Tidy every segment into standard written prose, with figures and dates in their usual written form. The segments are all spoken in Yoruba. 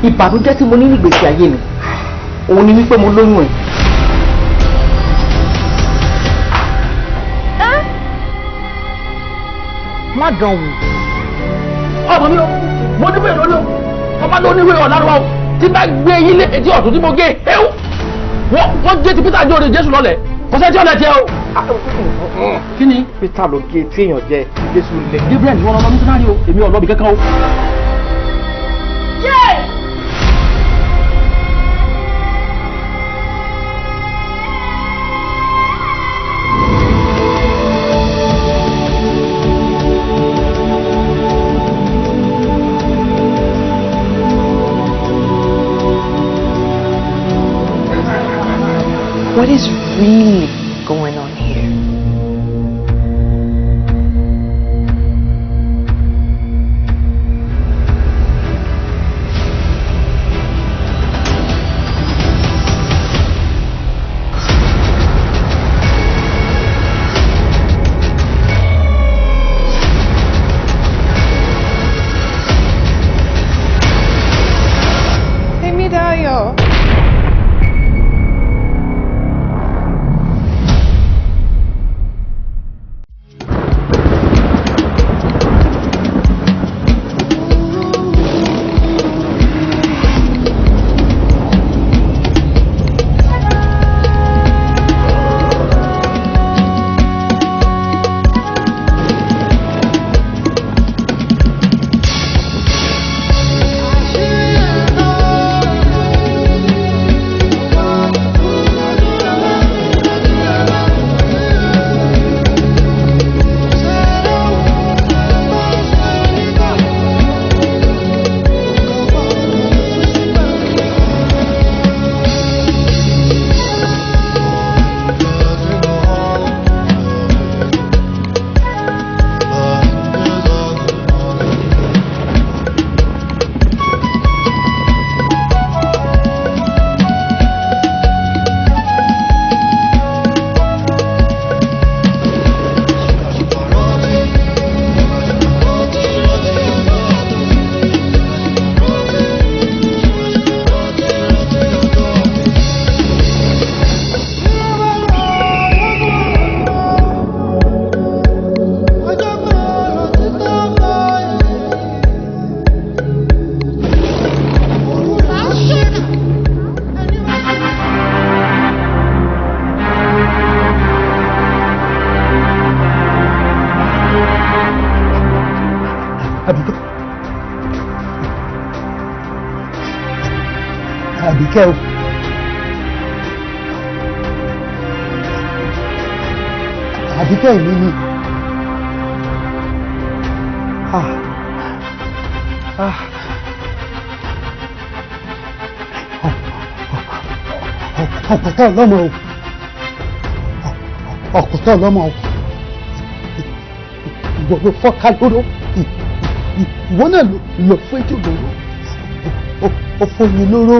ìbànújẹ́ tí mo ní nígbèsí ayé mi òun ni wípé mo lóyún ẹ̀. má dán wò. ọmọ mi o mo ní wéèrè olóò ọba ló ní wéèrè ọ̀làrúwá o tí bá gbé yín lé etí ọ̀tún tí mo gé ewu wọ́n gé ti Peter jóore Jésù lọ́lẹ̀ kò sẹ́ni tí ọ̀lẹ̀ tiẹ̀ o. kí ni. Peter ló gé tí èèyàn jẹ Jésù lẹ. Gabriel wọn lọ mísínárì o èmi ọlọ́bì kankan o. What is really going on here? Àbíkẹ́ o. Àbíkẹ́ mi ni. Ọ̀pọ̀tọ́ ọlọ́mọ o. Ọ̀pọ̀tọ́ ọlọ́mọ o. Ìwọ ló fọ́ká lóró. Ìwọ náà lọ fún ètò lóró. Ó fún mi lóró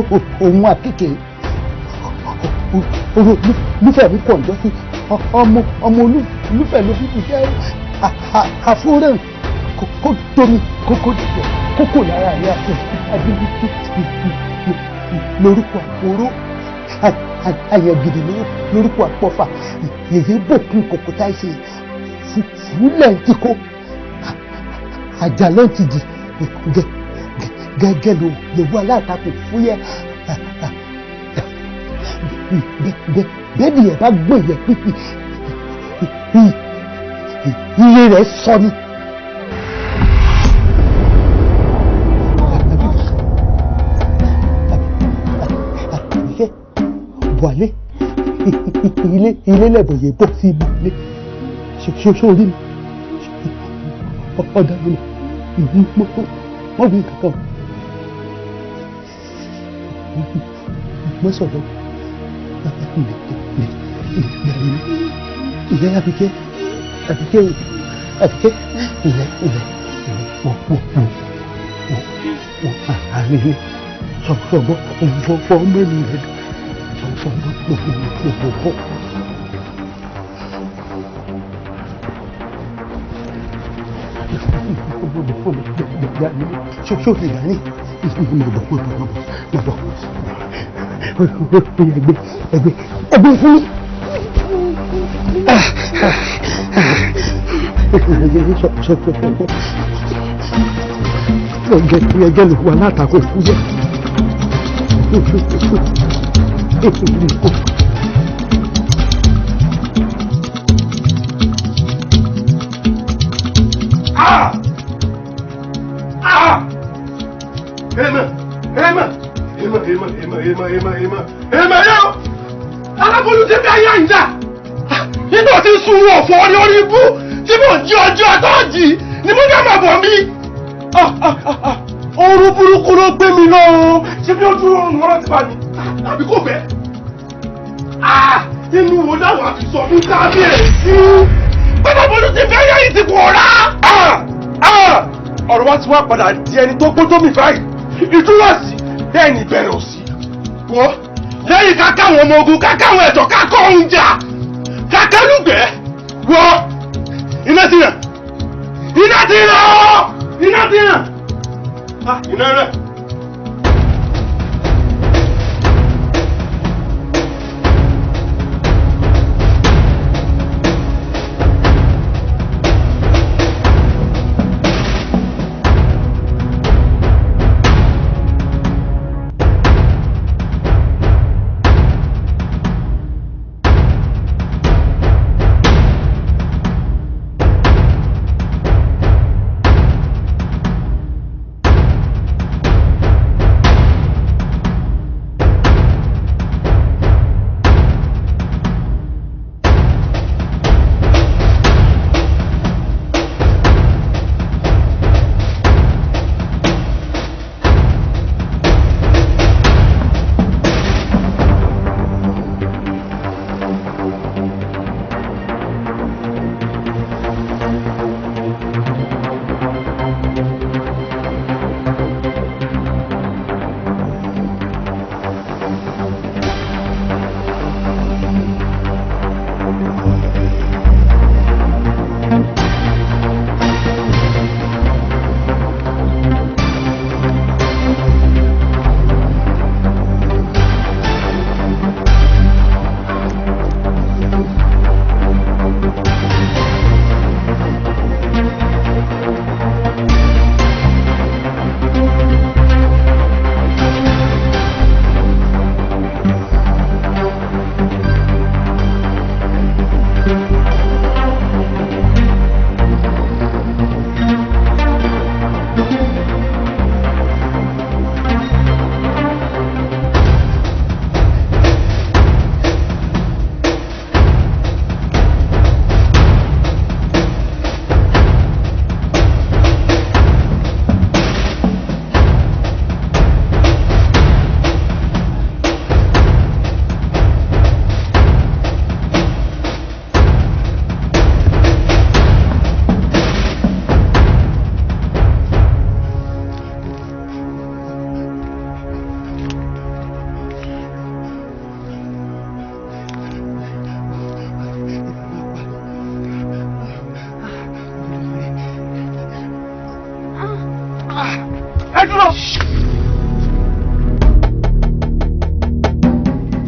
òun àkékè. Olùfẹ́ mi kọ̀ ǹjọ́ sí ọmọ olùfẹ́ ló fi jẹ́ àfúrẹ́ kó tómi kókó lára rẹ̀ àti àdébítí lórúkọ àpòró àyẹ̀gìdì lórúkọ àpọ̀fà yèyé bòkun kòkòtà ìṣe fúlẹ̀ ń tíkó àjàlọ́ ti jì gẹ́gẹ́ lówó alátakò fúyẹ́ bẹ́ẹ̀ni ẹ̀ bá gbọ́ ìyẹ̀ pípì iye rẹ̀ sọ ni. Buhari ilé lẹ́bọ̀yẹ̀ bọ́ sí ibùdó ṣe orí mi ọ̀dà mi mọ́ bí kankan mọ́ sọ̀rọ̀ ilẹ̀ Àbíkẹ́ ilẹ̀ àárín sọ̀gbọ́ fọ́ mẹ́rin rẹ̀ ṣó lè dání. ẹgbẹ́ fún mi. Ẹgẹ́ ló wà látakò fún yẹ. Èèmọ̀ yóò alábòlù ti bí ayé ìjà nígbà tí sun ọ̀fọ̀ ní orí ibú tí mò ń jí ọjọ́ àtọ́jì ni mo fẹ́ máa bọ̀ mí. Oorun burúkú ló gbé mi lọ ṣé bí ojú oorun ọ̀rọ̀ ti bá mi àbí kò bẹ́ẹ̀. Inú wo dáhùn àti sọ fún kábíyèsí alábòlù ti bí ayé yìí ti kò rà. Ọ̀rọ̀ wa ti wá padà di ẹni tó gbójó mi báyìí ìdúró sí bẹ́ẹ̀ ni ìbẹ̀rẹ̀ ò sí. Wọ́n lẹ́yìn káká àwọn ọmọ ogun káká àwọn ẹ̀tọ́ káká ọ̀hún jà káká lùgbẹ́ wọ́n iná ti ràn iná ti ràn iná ti ràn iná rẹ̀.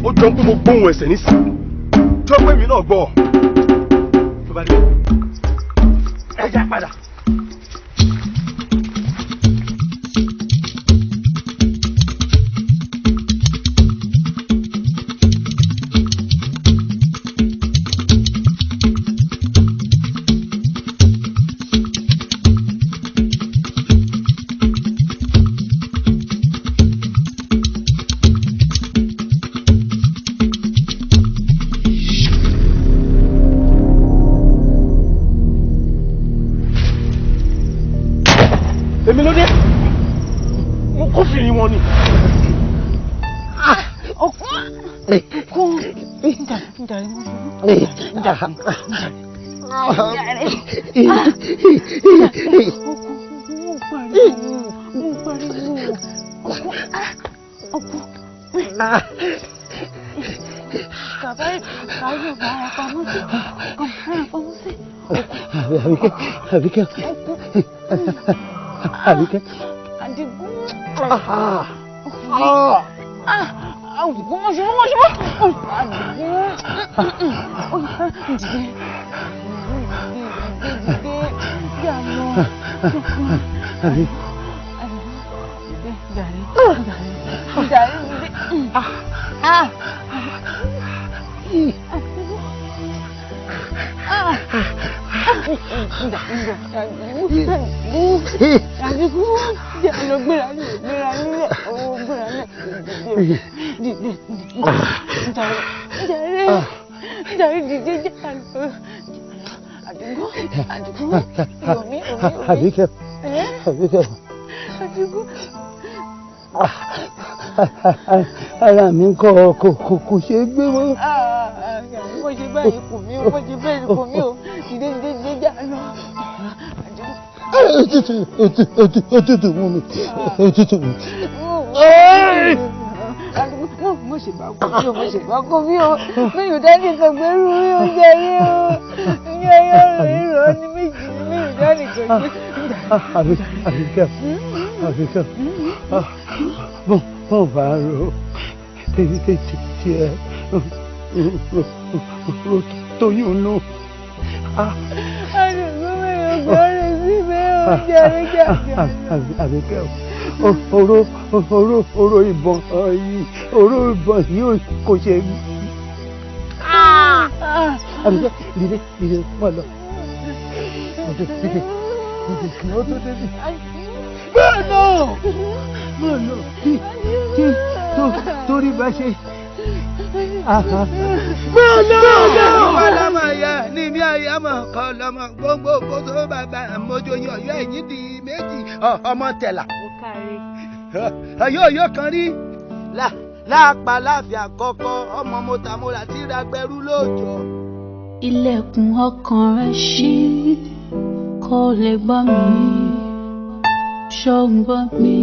Ó jọ pé mo gbóhùn ẹsẹ̀ nísìnyí jọ pé mi náà gbọ́ tó bá dé ẹja padà. Èmi ló dé mo kófìrí wọn ni. ọkọ ndàrí mo Àbíkẹ́. Adigun. Ara mi kò ṣe gbé mọ́. Mo ṣe báyìí kò mí o, mo ṣe bẹ́ẹ̀ kò mí o, dìde jà lọ. Òtútù mú mi, òtútù mú mi. Mo ṣe bá kò mí o, mi ò dání kan gbẹ́rú mi ò jẹ́ rí o. Ìyá rẹ̀ rọ̀ ní méjì ni mi ò dání kan gbé. Àbíkẹ́, bọ́n bá ro tiẹ̀ tóyún nù. Àdùgbò mi ò gbọ́ rẹ̀ síbẹ̀ ò jẹ́rìí jàjà. Àbíkẹ́ oró ìbọn yìí kò ṣe. Àbíkẹ́ dìde mọ́ lọ. Dìde kí ó tó débi. Mano, torí bá ṣe. Ọlọ́mọ ya ní mi àyàmọ̀ kọ́ lọ́mọ gbogbo tó bàbá àmójó yọ̀yọ́ ẹ̀yìn di méjì ọmọ tẹ̀là. Yóò kan rí láàpá láàfin àkọ́kọ́ ọmọ mọ́tàmọ́ra tí ra gbẹrú lóòjọ́. Ilẹ̀kùn ọkàn rẹ̀ ṣí kó lè gbọ́ mi. Show me.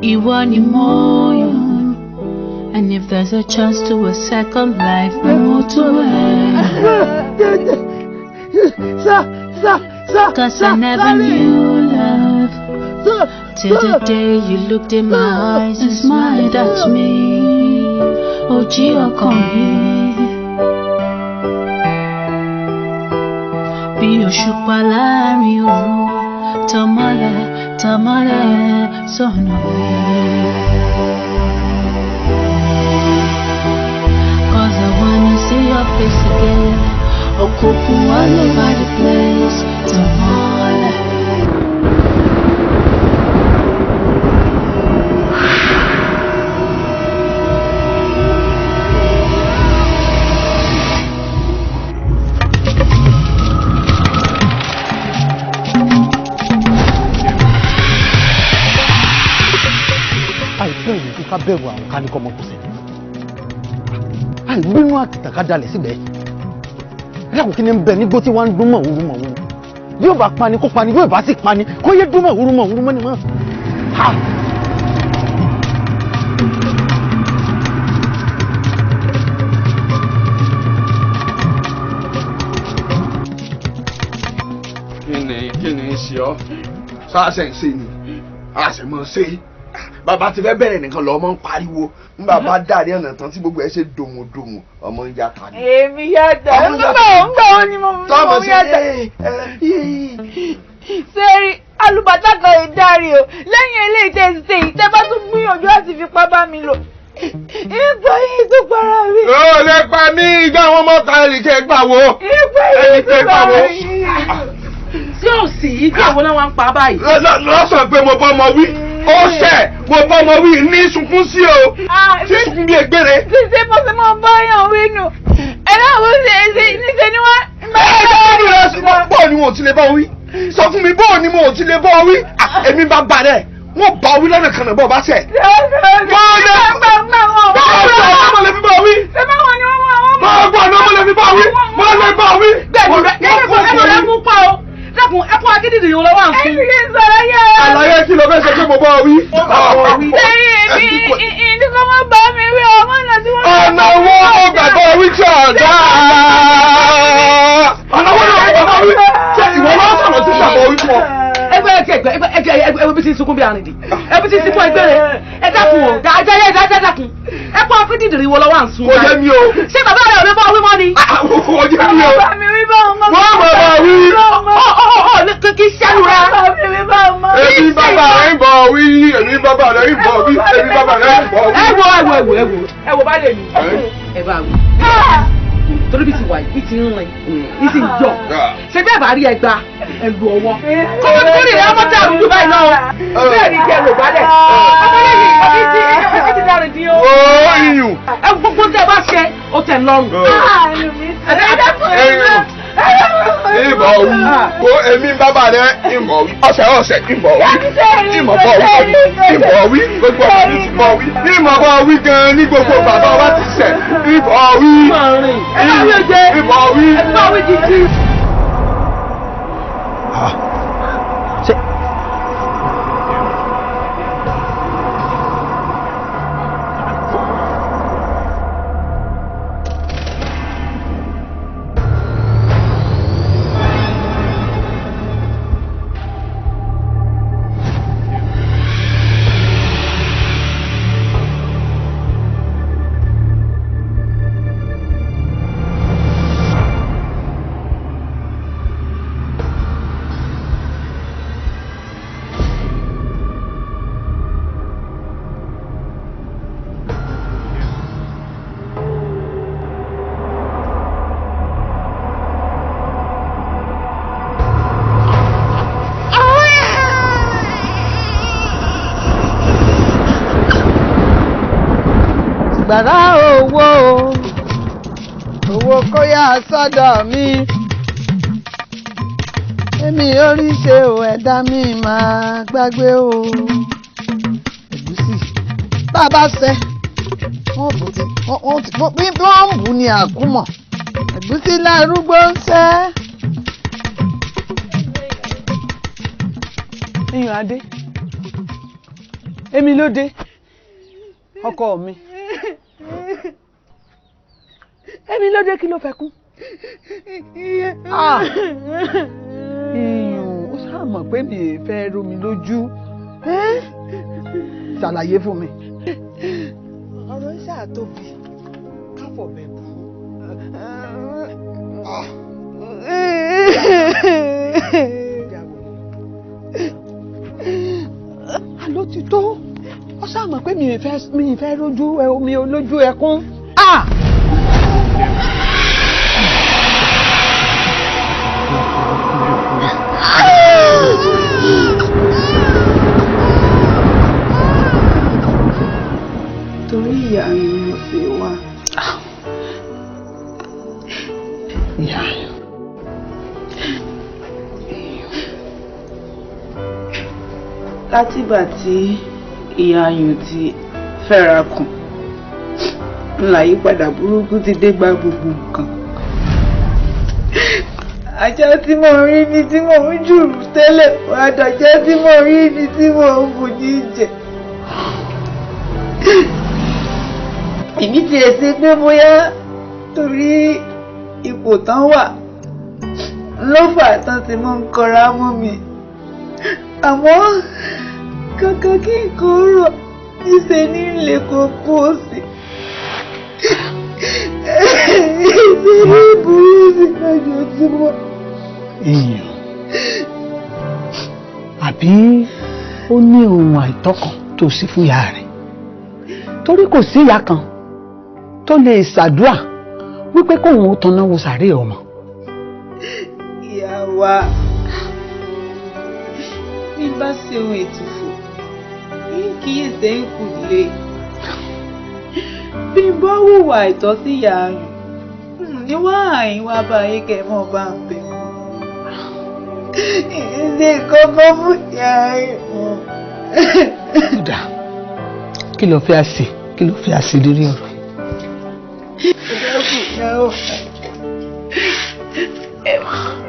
You anymore. And if there's a chance to a second life, more to end. Cause I never knew love till the day you looked in my eyes and smiled at me. Oh, Gio, come here. Bí òṣùpá láàrin òru, tọmọlẹ̀ sọ̀nà rẹ̀. Cause I wanna see your face again. Òkùnkùn all over the place, tọmọlẹ̀. Ká bẹ̀rù àwọn ká ní kọ́ mọ́tò sẹ́ni. Àìgbínú àkìtà ká dalẹ̀ síbẹ̀. Ẹ̀dàkùn kí ni ń bẹ nígbó tí wọ́n ń dún mọ̀wúrú mọ̀wúrú. Bí ó bá pani kó pani, bí ó bá sì pani kó yé dún mọ̀wúrú mọ̀wúrú mọ́ni mọ́. Kí ni ń ṣe ọ́? Sáàṣẹ̀ ń ṣe ni, a sì mọ̀ ṣe. Bàbá ti fẹ́ bẹ̀rẹ̀ nìkan lọ ọmọ ń pariwo ń bàbá dárí ọ̀nà tán tí gbogbo ẹ ṣe dòmùdòmù ọmọ ń yàtà ni. Èmi yàtà ńgbà wọn ni mo yàtà. Sẹ́rí alùbàtà kan ò dárí o lẹ́yìn eléyìí tẹ́ ti ṣe yìí tẹ́ bá tún gbìyànjú láti fipá bá mi lò. Ìgbà yìí tún para mi. Ó lè pa mí ìgbà àwọn ọmọ kan ẹnìkẹ́ gbà wo. Ìgbà yìí tún para mi. Tí ò sí yìí kí àwọn náà wá ń pa báyìí. Lọ́sàn pé mo bọ́ ọmọ wí. Ó ṣẹ̀ mo bọ́ ọmọ wí ní sunkún sí o. Sí sunkún bí egbére. Ṣé mo ṣe máa bá yàn wí nù? Ẹ náà mo ṣe níṣẹ́ ni wọ́n. Bọ́ọ̀ ni wọn ò ti lè bọ́ wí. Sọ fún mi bọ́ọ̀ ni mo ò ti lè bọ́ wí. Èmi bá bà rẹ̀. Wọ́n bá wí lọ́nà kan náà bọ́ọ̀ bá ṣẹ̀. Bọ́ọ̀ lè fi bọ́ wí. Dákun ẹkún agídìdì yòó lọ́wọ́ àǹfin. Ẹ̀yin lè sọ̀rọ̀ yẹ. Àlàyé kí ló fẹ́ ṣe pé mo bọ́ wí. Sẹ́yìn ìdí kan máa bá mi wí ọmọ náà tí wọ́n. Ọ̀nà wo gbàgbọ́ wí tí ọ̀dà. Ọ̀nà wo ló gbàgbọ́ wí. Ṣé ìwọ máa sọ̀rọ̀ tí gbàgbọ́ wí fún ọ? tí sunkún bí arìndì ẹbí tí sunkún ẹgbẹ́ rẹ̀ ẹ dákun o dákun ẹ pọ́n fún dídìrí wo lọ́wọ́ à ń sun. kò yẹ mi o. ṣé bàbá rẹ̀ ò lè bọ́ wí mọ́ ni. kò yẹ mi o. bàbá mi rí bá ọmọ. wọ́n bọ̀ wí. kí sẹ́nu rẹ̀. bàbá mi rí bá ọmọ. èmi bàbá rẹ̀ ń bọ̀ wí. èmi bàbá rẹ̀ ń bọ̀ wí. èmi bàbá rẹ̀ ń bọ̀ wí. ẹ wo bá lè mi. ẹ bá wí. torí bí ti wà yìí ti ń rìn ní ti yọ ṣe bẹ́ẹ̀ bá rí ẹgbà ẹlù ọwọ́ kó o nítorí rẹ ọmọ tí a rújú báyìí lọ bẹ́ẹ̀ ni kí ẹ lò gbálẹ̀ ọmọ lẹ́yìn ọdí tí ẹ ti darí dín o. ó iyùn. ẹ gbogbo tí ẹ bá ṣe ó tẹ́ lọ́rùn. ìbọ̀ wí kó èmi bàbá rẹ̀ ìbọ̀ wí ọ̀sẹ̀ ìbọ̀ wí ìmọ̀ bọ̀ wí ìbọ̀ wí gbogbo ọ̀sẹ̀ ti bọ̀ wí ìmọ̀ bọ̀ wí gan ní gbogbo bàbá wa ti ṣẹ̀ ìbọ̀ wí ìbọ̀ wí. gbàrà owó kó yá sọ́dọ̀ mi èmi oríṣi ò ẹ̀dá mi máa gbàgbé o ẹ̀gúsí bàbá ṣe wọ́n bù ní àkúmọ̀ ẹ̀gúsí lárúgbó ń ṣe. iyùn adé èmi ló dé ọkọ mi èmi ló dé kí ló fẹ́ kú. iyùn ó sáà mọ̀ pé mi ì fẹ́ romi lójú ṣàlàyé fún mi. ọ̀rọ̀ ń ṣàtóbi káfọ̀ bẹ̀ bù. àló ti tó ó sáà mọ̀ pé mi ì fẹ́ rojú omi olójú ẹkún. torí ìyá mi mo fi wá. ìyá látìgbà tí ìyá ayùn ti fẹ́ra kùn ńlá yípadà burúkú ti dé gba gbogbo nǹkan. ajá tí mo rí ibi tí mo ń jù tẹ́lẹ̀ àdàjá tí mo rí ibi tí mo ń bù ní jẹ. èmi ti ẹ̀ ṣe pé bóyá torí ipò tán wà ló fà tán ti mọ́ ń kọra mọ́ mi àmọ́ kankan kí nǹkan rọ̀ níṣẹ́ ní ilé kókó sí ìṣeré ìbúrú sí lójoojúmọ́. èèyàn àbí ó ní ohun àìtọ́kàn tó sí fún ìyá rẹ̀ torí kò sí ìyá kan tó lè ṣàdúrà wípé kóun ó tanná wo sàárè ọmọ. ìyá wa bí bá ṣe ohun ètùfù ní kíyèsí ń kù lé bí bá hùwà àìtọ́ sí ìyá ayùn ní wá àyín wá bá yín kẹ́ mọ́ bá ń bẹ̀ wọ́n. ìdí kọ́kọ́ fún ìyá ayùn. kódà kí ló fẹ́ àṣẹ kí ló fẹ́ àṣẹ lórí ọ̀rọ̀ yìí.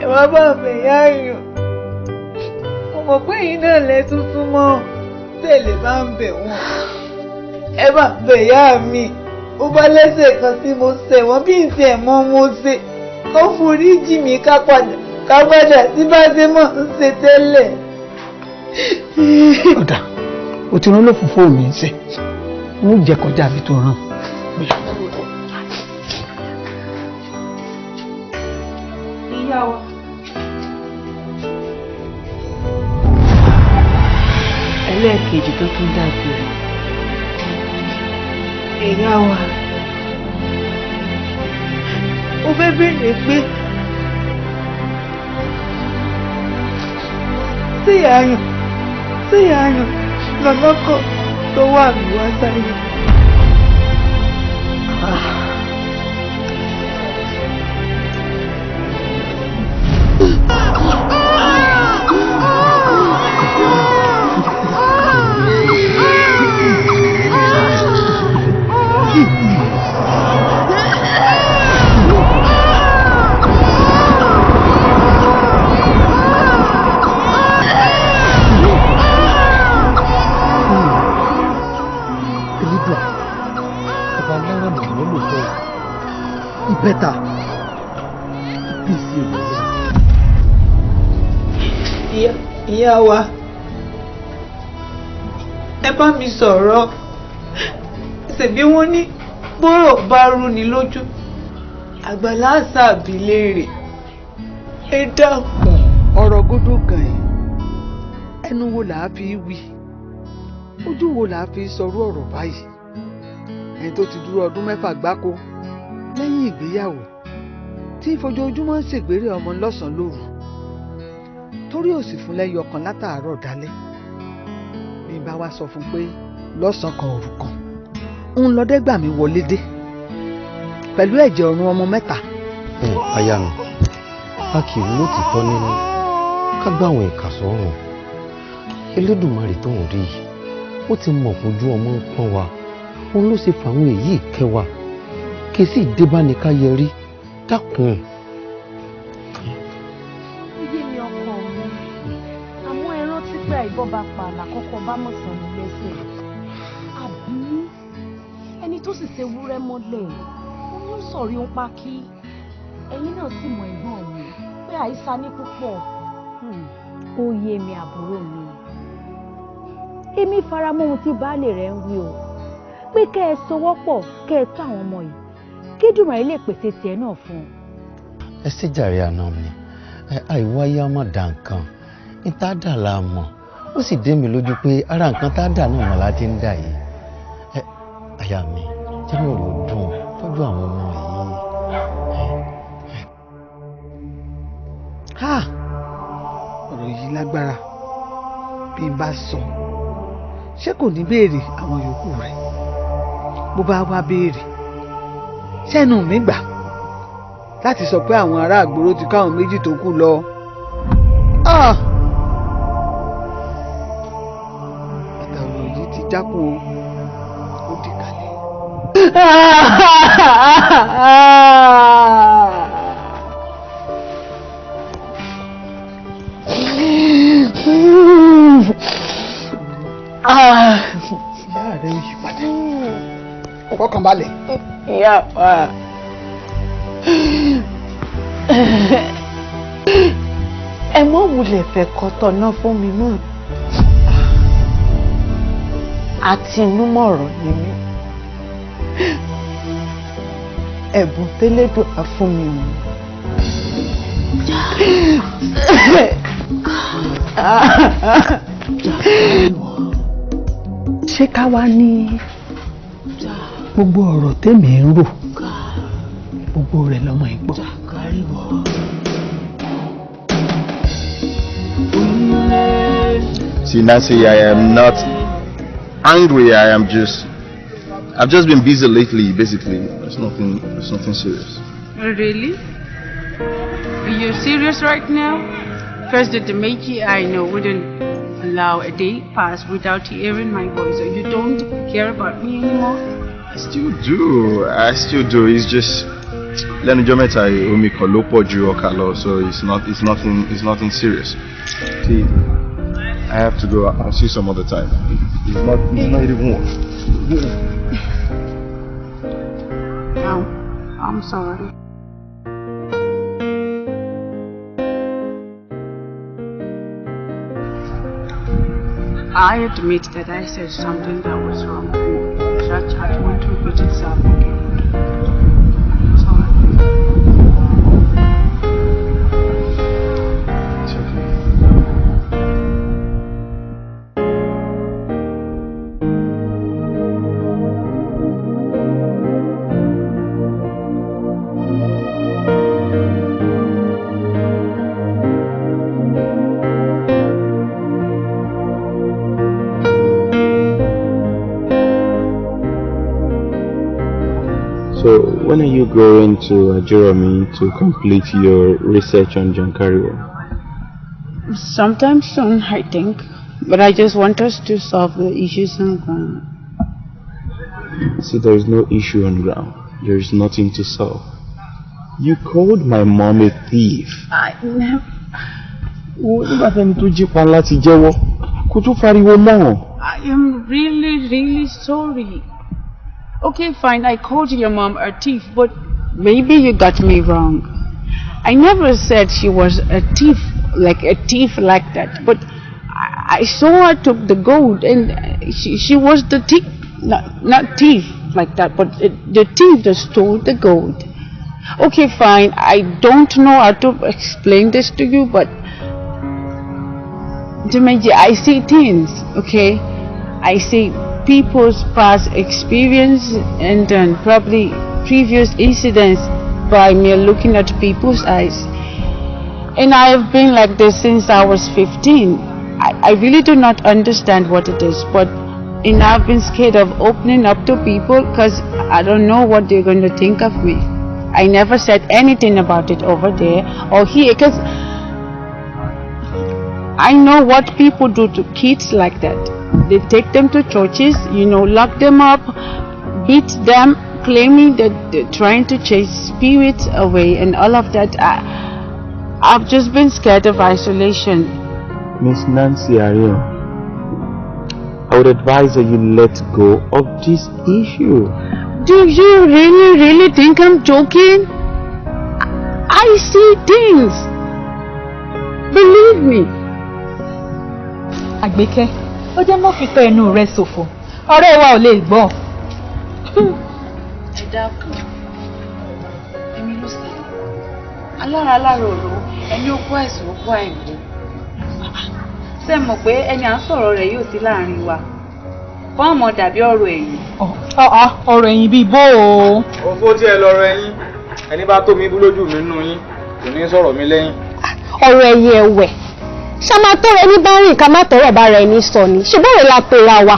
ẹ wá bá bẹ̀ ìyá ayùn. mo mọ̀ pé yín náà lẹ tuntun mọ́ tẹ̀lé bá ń bẹ̀ wọ́n. ẹ bá bẹ̀ ìyá mi ó bá lẹ́sẹ̀ kan tí mo ṣẹ̀ wọ́n bí ìtì ẹ̀ mọ́ mo ṣe kó forí jì mí ká padà tí bá ṣe mọ̀ ń ṣe tẹ́lẹ̀. Ọ̀dà, o ti rán lófùfú mi ń sẹ́. Mo jẹ kọjá àbí tó rán. Ìyá wa. Ẹlẹ́ẹ̀kejì tó tún dàbí rẹ̀. Ìyá wa. Ó fẹ́ bèèrè pé sí àyàn lọ́lọ́kọ̀ tó wà mí wá sáyé. Better. Ìyá wa, ẹ bá mi sọ̀rọ̀. Ṣebí wọ́n ní bọ́rọ̀ bá rú ni lójú. Àgbàlá àṣàbí léèrè. Ẹ dákun. Ọ̀rọ̀ gúdú gan ẹ̀. Ẹnu wo là á fi wí? Ojú wo là á fi sọrú ọ̀rọ̀ báyìí? Ẹni tó ti dúró ọdún 6 gbáko lẹ́yìn ìgbéyàwó tí ìfojoojúmọ́ ń ṣègbèrè ọmọ lọ́sàn-án lóru torí òsì fún lẹ́yìn ọkàn látàárọ̀ dálẹ́ bí n bá wá sọ fún pé lọ́sàn-án kan òru kan ń lọ́dẹ́gbà mi wọlé dé pẹ̀lú ẹ̀jẹ̀ ọ̀run ọmọ 3. Aya mi a kì í lótìtọ́ nínú ká gbá àwọn ìkà sọ́rùn. Elédùmarè tó ń rí yìí ó ti mọ̀ fojú ọmọ ń pọ́n wa òun ló ṣe fàwọn èyí kẹwàá kì í sì débá ní ká yẹrí dákun. Ó yé mi ọkọ mi àmọ́ ẹ rántí pé àìbọ́ba pààlà kọ́kọ́ bá mọ̀ sàn ní lẹ́sẹ̀ àbí ẹni tó sì ṣe wúrẹ́ mọ́lẹ̀ ó ní sọ̀rí ń pa kí ẹ̀yin náà sì mọ ẹ̀gbọ́n mi pé àìsà ní púpọ̀. Ó yé mi àbúrò mi èmi faramọ́ ohun tí baálé rẹ̀ ń wí o pé kẹ́ ẹ sowọ́pọ̀ kẹ́ ẹ tó àwọn ọmọ yìí kí Dùmarè lè pèsè tiẹ̀ náà fún un. Ẹ ṣe jàre àná mi àìwáyé ọmọ dà nǹkan ní tá a dà la mọ̀ ó sì dé mi lójú pé ara nǹkan tá a dà náà mọ̀ láti ń dà yìí. Aya mi jẹ́ mi ò lò dùn tọ́jú àwọn ọmọ yìí. Ọ̀rọ̀ yìí lágbára bí n bá sọ ṣé kò ní béèrè àwọn yòókù rẹ̀ bó bá wá béèrè sẹ́nu mi gbà láti sọ pé àwọn ará àgbòrò ti káwọn méjì tó kù lọ. Bàtà ọ̀rọ̀ yìí ti jákun ó di kalẹ̀. Ìyá rẹ̀ yí padà. Ọkàn balẹ̀. Ìyá wa. Ẹ mọ́ wulẹ̀ fẹ́ kọ́ tọ̀nà fún mi mọ́. Àti inú mọ̀rọ̀ ni mí. Ẹ̀bùn tẹ́lẹ̀dùn á fún mi mọ́. Ṣé ká wá ní gbogbo ọ̀rọ̀ tèmi ń rò gbogbo rẹ̀ lọ́mọ ìgbọ́. See, Nancy, I am not angry. I've just been busy lately, basically. It's nothing serious. Really? Are you serious right now? First, the Meiji I know wouldn't allow a day pass without hearing my voice. So you don't care about me anymore? I still do. It's just Lẹ́nu ọjọ́ mẹ́ta omi kan ló pọ̀ ju ọkà lọ, so it's nothing serious. See, I have to go. I'll see you some other time. It's not even work. No, I'm sorry. I admit that I said something that was wrong. Church, I don't want to repeat itself again. Sorry. It's okay. So, when are you going to Ajeromi to complete your research on Jankariwo? Sometime soon, I think. But I just want us to solve the issues on ground. See, there is no issue on ground. There is nothing to solve. You called my mom a thief. I never... I am really sorry. Okay, fine, I called your mom a thief, but maybe you got me wrong. I never said she was a thief like that, but I saw her took the gold, and she was the thief, not thief like that, but the thief that stole the gold. Okay, fine, I don't know how to explain this to you, but I see things, okay? I see people's past experience and then probably previous incidents by me looking at people's eyes. And I have been like this since I was 15. I really do not understand what it is, but I've been scared of opening up to people because I don't know what they're going to think of me. I never said anything about it over there or here because I know what people do to kids like that. They take them to churches, lock them up, beat them, claiming that they're trying to chase spirits away and all of that. I've just been scared of isolation. Miss Nancy Ariel, I would advise that you let go of this issue. Do you really think I'm joking? I see things. Believe me. Àgbékẹ́, ó jẹ́ mọ́ fífẹ́ inú rẹ̀ ṣòfò. Ọ̀rẹ́ wa ò lè gbọ́. Ẹ dákun. Èmi ló sì. Alára òró, ẹni ó kó àìsàn ó kó àìgbó. Ṣé mọ̀ pé ẹni à ń sọ̀rọ̀ rẹ̀ yóò sí láàrin wa? Fọ́ọ̀mù dàbí ọ̀rọ̀ ẹ̀yìn. Ọ̀rọ̀ ẹ̀yìn bíi bó o. Òfó tí ẹ lọ́rọ̀ ẹ̀yìn, ẹni bá tó mi bú lójú mi nínú yín, kò ní sọ̀rọ̀ mi lẹ́yìn. Ọ̀rọ̀ ẹ̀yìn ẹ̀wẹ̀. Ṣá tọrọ ní bá rìn ká má tọrọ bá rẹ̀ ní sọ ni ṣùgbọ́n rẹ̀ la pera wa.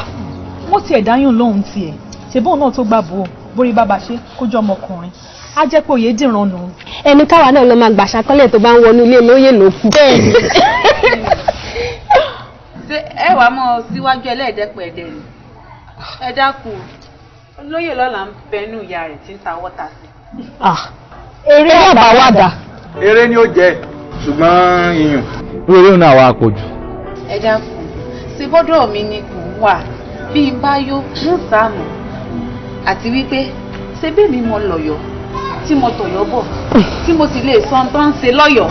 Wọ́n ti ẹ̀dáyùn lóhun tiẹ̀ ṣèbóun náà tó gbà bò ó borí bàbá ṣe kójú ọmọkùnrin á jẹ́ pé òye dìran nù. Ẹni káwa náà ló máa gbà ṣàkọlẹ̀ tó bá ń wọnú ilé lóye ló kù. Bẹ́ẹ̀ni. Ṣé ẹ wàá mọ síwájú ẹlẹ́ẹ̀dẹ́pẹ̀ẹ́dẹ́ ni? Ẹ dákun olóyè lọ́la ń bẹnu ìyá rẹ̀ tí ń ta wọ́tà sí. Eré àbáwádà. Eré ni ó jẹ́ ṣùgbọ́n iyùn. Eré náà wà àpọ̀jù. Ẹ dákun ṣe bọ́dọ̀ mi ni kò wà bí n bá yó mú sáàmù àti wípé ṣe bẹ́ẹ̀ mi mo lọ̀yọ̀ tí mo tọ̀yọ̀ bọ̀ tí mo sì lè sọ ohun tó ń ṣe lọ́yọ̀.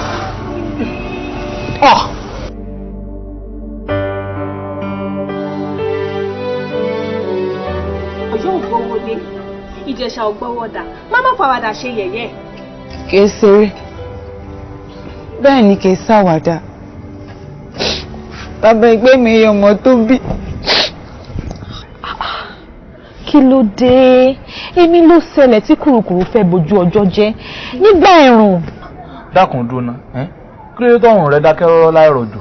Ọ̀yọ́ ò gbọ́wọ́ lé Ìjẹ̀ṣà ò gbọ́wọ́ dà má má fàwàdà ṣe yẹ̀yẹ́. Kìí ṣeré bẹ́ẹ̀ ni kìí ṣàwàdà. Bàbá ẹgbẹ́ mi ọmọ tó bí. Kí ló dé? Èmi ló ṣẹlẹ̀ tí kùrukùru fẹ́ bojú ọjọ́ jẹ́ nígbà ẹ̀rùn. Dákun dúró ná, kí ló tọrùn rẹ dákẹ́ rọ́rọ́ láìrọ̀jò?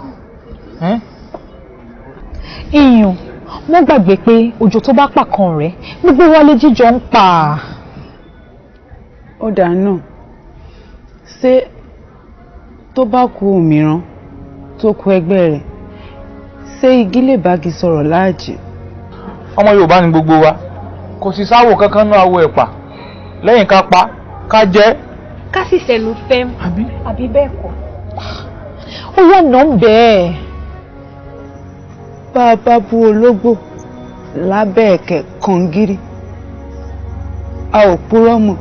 Iyùn wọ́n gbàgbé pé òjò tó bá pàkan rẹ̀ gbogbo wọlé jíjọ ń pa. Ó dà náà ṣé tó bá kú òmíràn tó kú ẹgbẹ́ rẹ̀ ṣé igi lè bági sọ̀rọ̀ láàjì. Ọmọ Yorùbá ni gbogbo wa kò sì sáwò kankan náà àwọ̀ ẹ̀pà lẹ́yìn ká pa ká jẹ. Ká sì sẹ̀lú fẹ́ àbí bẹ́ẹ̀ kọ́. Ó yà nà ń bẹ́ẹ̀. Bá a bá bú ológbò lábẹ́ ẹ̀kẹ́ kàngírí a ò purọ́ mọ́.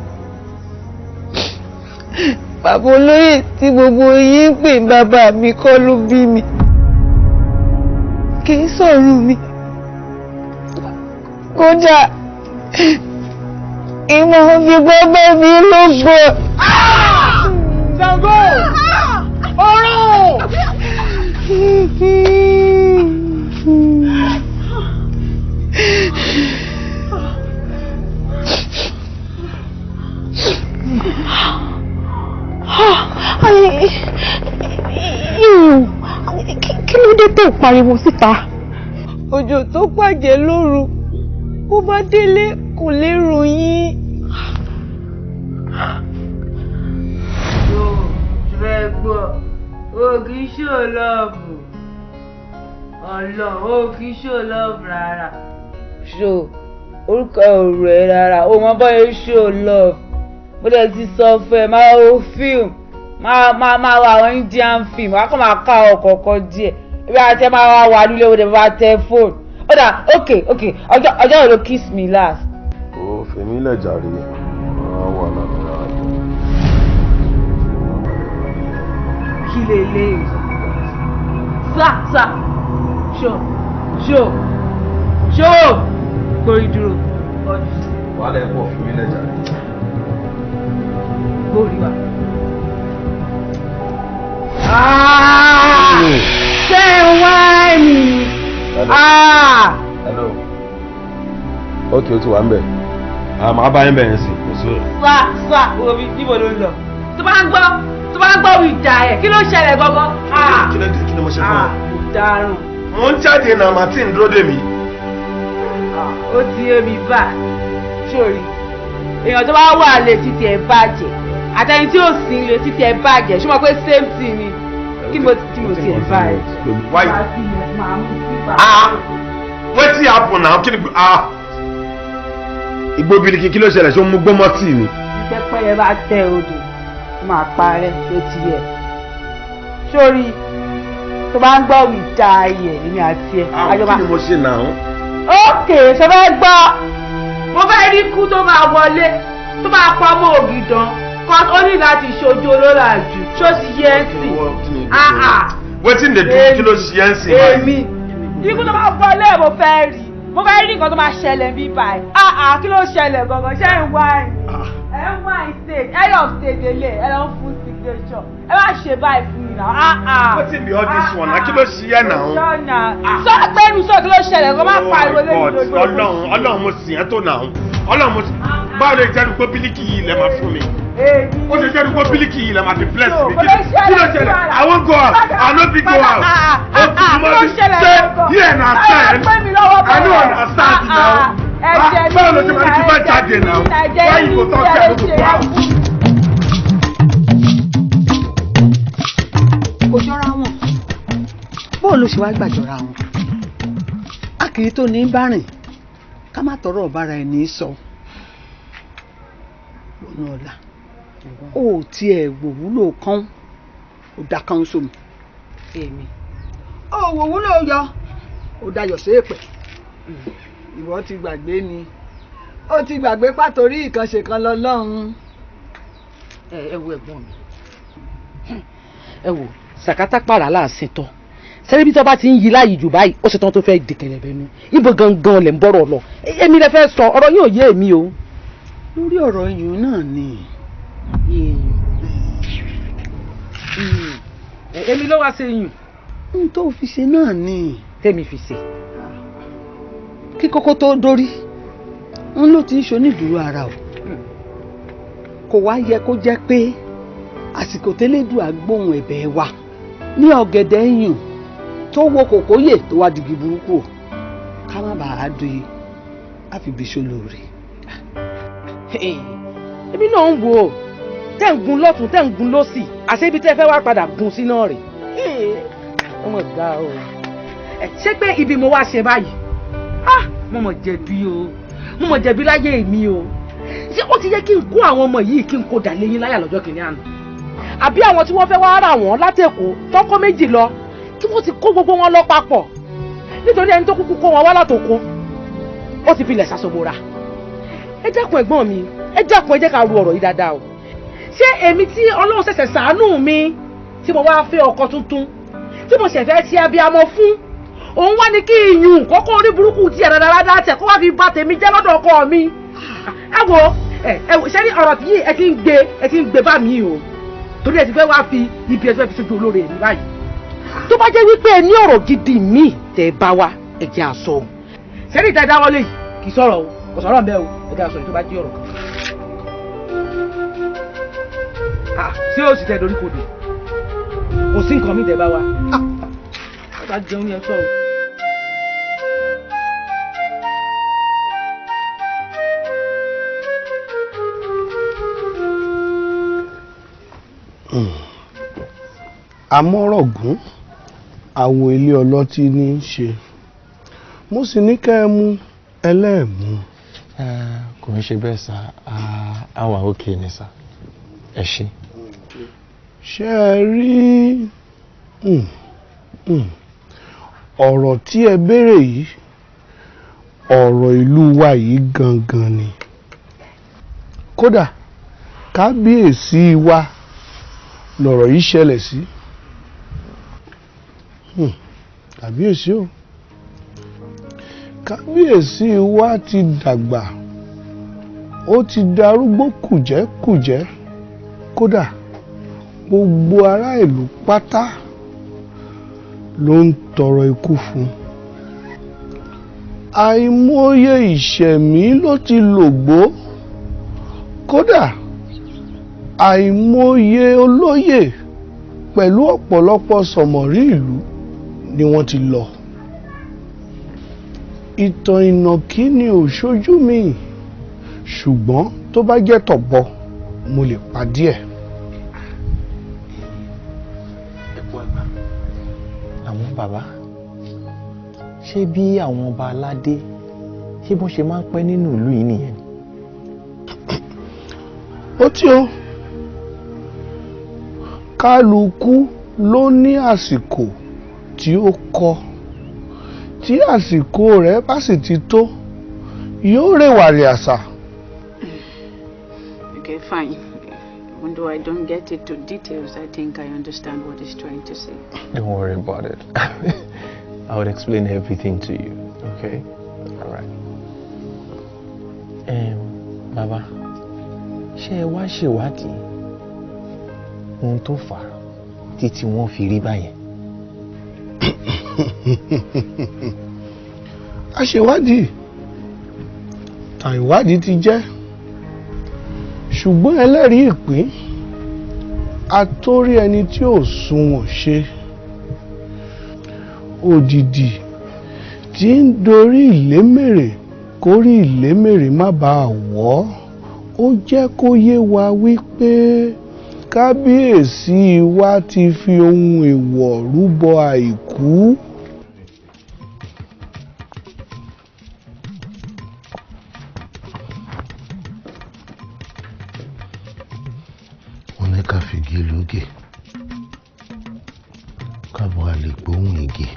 Bàbá olóyè tí gbogbo yín ń pè bàbá mi kọ́ ló bí mi. kì í sọ̀rọ̀ mi kódà ìmọ̀ fi gbọ́gbọ́ mi ló gbọ́. Ṣàngó! Ọ̀rọ̀! Kí ló dé tó pariwo síta? Òjò tó pàjẹ́ lóru bó bá délé kò lè ròyìn. Fẹ́ gbọ́, o kì í ṣó lọ́ọ̀bù. Ọ̀lọ́, o kì í ṣó lọ́ọ̀bù rárá. Ṣó orúkọ òru ẹ̀ rárá, o mọ bọ́ yẹn ṣó lọ́ọ̀bù. Mo dẹ̀ ti sọ fún ẹ, máa wo fíìmù, máa wo àwọn Indian film, wàá kàn máa ká ọkọ̀ọ̀kan díẹ̀. Ibi àti ẹ máa wà nílé wo dẹ̀ bá tẹ fóònù. Ó dà, okay, ọjọ́ wo ló kiss me last? O fèmí lẹ̀ jàre, máa wà lára àjọ. Kí lè lè sá ṣó gbórí dúró ọdún. Wà á lẹ̀ pọ̀ fèmí lẹ̀ jàre. Gbórí wa. Ṣé wáìnì? Hello. Ok, o ti wà ń bẹ̀. Màá bá yín bẹ̀ yẹn sí. Sá omi níbo ló ń lọ? Tó bá ń gbọ́ ìjà ẹ̀ kí ló ṣẹlẹ̀ gangan? Kí ló mo ṣe fún ọ? Kò dárùn. Mo ń jáde náà Martin dúró dè mí. Ó ti yé mi bá sórí èèyàn tó bá wà lè títí ẹ̀ bàjẹ́ àtẹni tí ò sí lè títí ẹ̀ bàjẹ́ ṣé mo pé same thing ni kí mo ti ẹ̀ bàjẹ́. Why? Wetin happen now? Kí ni Igbó Biliki kí ló ṣẹlẹ̀ ṣé ó mú gbọ́mọ́ tì ni? Ìjẹ́pẹ́ yẹn bá tẹ odò ó máa parẹ́ tó ti yẹ. Sórí tó bá ń gbọ́ ìjà ayẹ̀ èmi àti ẹ̀. Kí ni mo ṣe náà? Ókè ṣe fẹ́ gbọ́ mo fẹ́ rí ikú tó máa wọlé tó máa pa ọmọ ògìdàn kan ó ní láti ṣojú olóra jù ṣó ti yẹ ẹ́ sí. Wetin dey do kí ló ṣe ẹ́ sí? Èmi ikú tó máa wọlé mo fẹ́ rí nǹkan tó máa ṣẹlẹ̀ bí báyìí. Kí ló ṣẹlẹ̀ gangan ṣé ń wá ẹ̀ ń wá stage head of stage délé ẹ lọ fún signature ẹ má ṣe báyìí fún mi náà. Wetin be all this one na kí ló ṣe ẹ́ náà? Sọ pẹ́ẹ́nu sọ kí ló ṣẹlẹ̀ kó má pariwo lórí lójú. Ọlọ́run mo sì yẹn tó náà. Ọlọ́run mo sì báwo lè jẹ́ dùgbò bílíkì yìí lẹ́ máa fún mi? Ó ṣe jẹ́ dùgbò bílíkì yìí lẹ́ máa fi bless mi. Kí ló ṣẹlẹ̀? I wan go out. I no fit go out. Ó ti mọ́ mi ṣe here na send. I no understand now. Báwo ló ṣe máa ní kí n bá jáde náà? Why you go talk say I no go go out? Kò jọra wọn. Bóò ló ṣe wá gbàjọra wọn? Akiri tó ní bá rìn ká má tọrọ ọ̀bára ẹni sọ. Lọ́nà ọ̀la. Ó tiẹ̀ wò wúlò kan ó dá kan sómi. Èmi. Ó wò wúlò yọ ó dayọ̀ sí èpè. Ìwọ ti gbàgbé ni. Ó ti gbàgbé pátorí ìkànṣe kan lọ́lọ́run. Ẹ wo ẹ̀gbọ́n mi. Ẹ wo sàkátà pàrà láàsìn tán sẹ́ríbí tó bá ti ń yí láàyè jù báyìí ó ṣetán tó fẹ́ dìkẹ̀lẹ̀ bẹ́nu ibo gangan lẹ̀ ń bọ̀rọ̀ lọ èmi lè fẹ́ sọ ọ̀rọ̀ yóò yé èmi o. Lórí ọ̀rọ̀ yìí náà ni. Èmi ló wá ṣe yùn. N tó fi ṣe náà ni. Tèmi fi ṣe. Kí kókó tó dórí n ló ti ń ṣonídùúró ara o. Kò wá yẹ kó jẹ́ pé àsìkò tẹ́lẹ̀dùn àgbóhùn ẹ̀bẹ̀ wa ní ọ̀gẹ̀dẹ̀ yùn tó wo kòkóyè tó wá dìgì burúkú o ká má bàa di àfibíṣó lóore. Èmi náà ń wo tẹ́ ń gun lọ́tún tẹ́ ń gun lọ́sì àṣé ibi tẹ́ fẹ́ wá padà gun sí náà rè. Ọmọ ìgbà o ṣé pé ibi mo wá ṣe báyìí mo mọ̀ jẹ̀bi o mo mọ̀ jẹ̀bi láyé mi o ṣé ó ti yẹ kí n kó àwọn ọmọ yìí kí n kó dà léyìn láyà lọ́jọ́ kìíní àná àbí àwọn tí wọ́n fẹ́ wá rà wọ́n látẹ̀kọ́ tọ́kọ́ méjì lọ kí wọ́n ti kó gbogbo wọn lọ papọ̀ nítorí ẹni tó kúkú kó wọn wá látòkó ó ti filẹ̀ ṣàṣọ̀bọ̀ra. Ẹ dákun ẹ̀gbọ́n mi ẹ dákun ẹ jẹ́ ká ru ọ̀rọ̀ yìí dáadáa o ṣé èmi tí Ọlọ́run ṣẹ̀ṣẹ̀ ṣàánú mi tí mo wá fẹ́ ọkọ tuntun tí mo ṣẹ̀fẹ́ ti abiyamọ fún òun wá ní kí iyùn kókó orí burúkú tí ẹ̀rọ dáadáa tẹ̀ kó wá fi bà tèmi jẹ́ lọ́dọ̀ ọkọ mi. ẹ wo ṣé ní ọ̀rọ̀ tí ẹ ti ń gbé bá mi o torí ẹ ti fẹ́ wá fi ibi ẹ̀sọ́ fi ṣojú olóore mi báyìí. tó bá jẹ́ wípé ẹ ní ọ̀rọ̀ gidi míì tẹ́ bá wa ẹ jẹ́ àsọ. ṣé ní ìta ìdáwọ́lé yìí kì í sọ̀rọ̀ o kò sọ̀rọ̀ mbẹ́ o ẹ jẹ́ àsọ yìí tó bá jẹ́ ọ̀rọ̀ kan. ṣé o sì tẹ dorí kodò kò sí nǹkan mi tẹ́ bá wa. bá jẹun yẹn sọ̀rọ̀. amọ́rọ̀gún àwo ilé ọlọ́tí ní í ṣe mo sì ní kẹ́ ẹ mú ẹlẹ́ẹ̀mú. kò ń ṣe bẹ́ẹ̀ sá àwa òkè ni sá ẹ ṣe. ṣé ẹ rí ọ̀rọ̀ tí ẹ béèrè yìí ọ̀rọ̀ ìlú wa yìí gangan ni kódà kábíyèsí wa lọ̀rọ̀ yìí ṣẹlẹ̀ sí. Kábíyèsí o kábíyèsí wa ti dàgbà ó ti darúgbó kùjẹ́kùjẹ́ kódà gbogbo ará ìlú pátá ló ń tọrọ ikú fún. àìmọye ìṣẹ̀mí ló ti lògbó kódà àìmọye olóyè pẹ̀lú ọ̀pọ̀lọpọ̀ sọ̀mọ̀rí ìlú ni wọ́n ti lọ. ìtàn ìnàkí ni ò ṣojú mi ṣùgbọ́n tó bá jẹ́ tọ̀bọ mo lè pa díẹ̀. ẹ̀kọ́ àgbà àwọn bàbá ṣé bí àwọn ọba aládé ṣé bọ́n ṣe máa ń pẹ́ nínú ìlú yìí nìyẹn. ó tí o kálukú ló ní àsìkò tí ó kọ tí àsìkò rẹ̀ bá sì ti tó yóò rèwàrè àṣà. Okay, fine. Even though I don't get it to details, I think I understand what he's trying to say. Don't worry about it. I would explain everything to you, okay? All right. Baba, ṣé ẹ wá ṣèwádìí ohun tó fà á títí wọ́n fi rí báyẹn? Aṣèwádìí àìwádìí ti jẹ́ ṣùgbọ́n ẹlẹ́rìí ìpín àtórí ẹni tí ò sunwọ̀n ṣe òdìdì tí ń dorí ìlémèrè kórí ìlémèrè má bàa wọ́ ó jẹ́ kó yé wa wípé kábíyèsí wa ti fi ohun èèwọ̀ rúbọ àìkú. wọ́n ní ká fìgì lóge kábọ̀ a lè gbóhùn igi.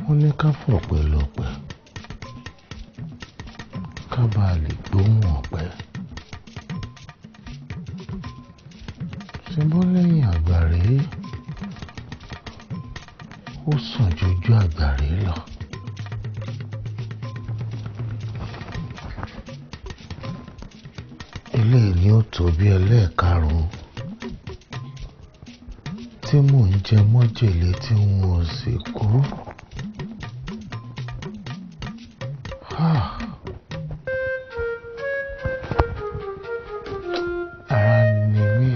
wọ́n ní ká fọ̀pẹ lọ̀pẹ̀ kábà a lè gbóhùn ọ̀pẹ. ṣùgbọ́n lẹ́yìn àgbàre ó sàn jọjọ àgbàre lọ. eléyìí ni ó tó bí ẹlẹ́ẹ̀karùn-ún tí mò ń jẹ mọ́jèlé tí wọn ò sì kú. ara ni mí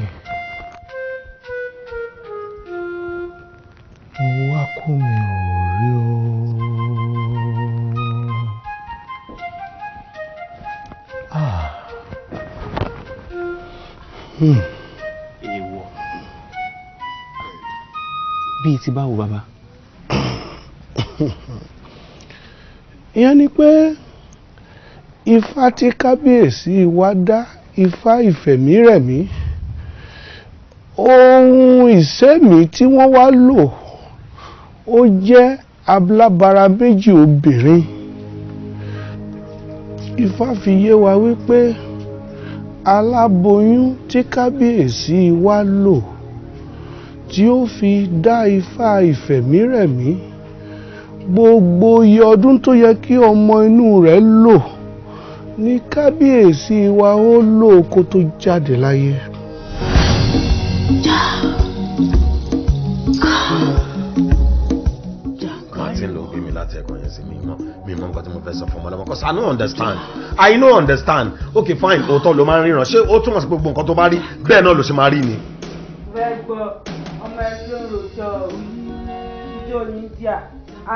mo wá kú mi ò rí o. èèwọ̀ bíi ti báwo bàbá. ìyẹn ni pé ifá tí kábíyèsí wa dá ifá ìfẹ̀mírẹ̀mí ohun ìṣẹ́mí tí wọ́n wá lò ó jẹ́ alábara méjì obìnrin. ifá fi yé wa wípé aláboyún tí kábíyèsí wa lò tí ó fi dá ifá ìfẹ̀mírẹ̀mí gbogbo iye ọdún tó yẹ kí ọmọ inú rẹ̀ lò ní kábíyèsí wa ó lò kó tó jáde láyé. Martin ló gbé mi láti ẹ̀kọ́ yẹn sí mi mọ́ nǹkan tí mo fẹ́ sọ fún ọmọlọ́mọ because I no understand okay fine òótọ́ ló máa ń ríran ṣé ó túmọ̀ sí gbogbo nǹkan tó bá rí bẹ́ẹ̀ náà ló ṣe máa rí ni. fẹ́ gbọ́ ọmọ ẹgbẹ́ òròjọ́ ìjọ India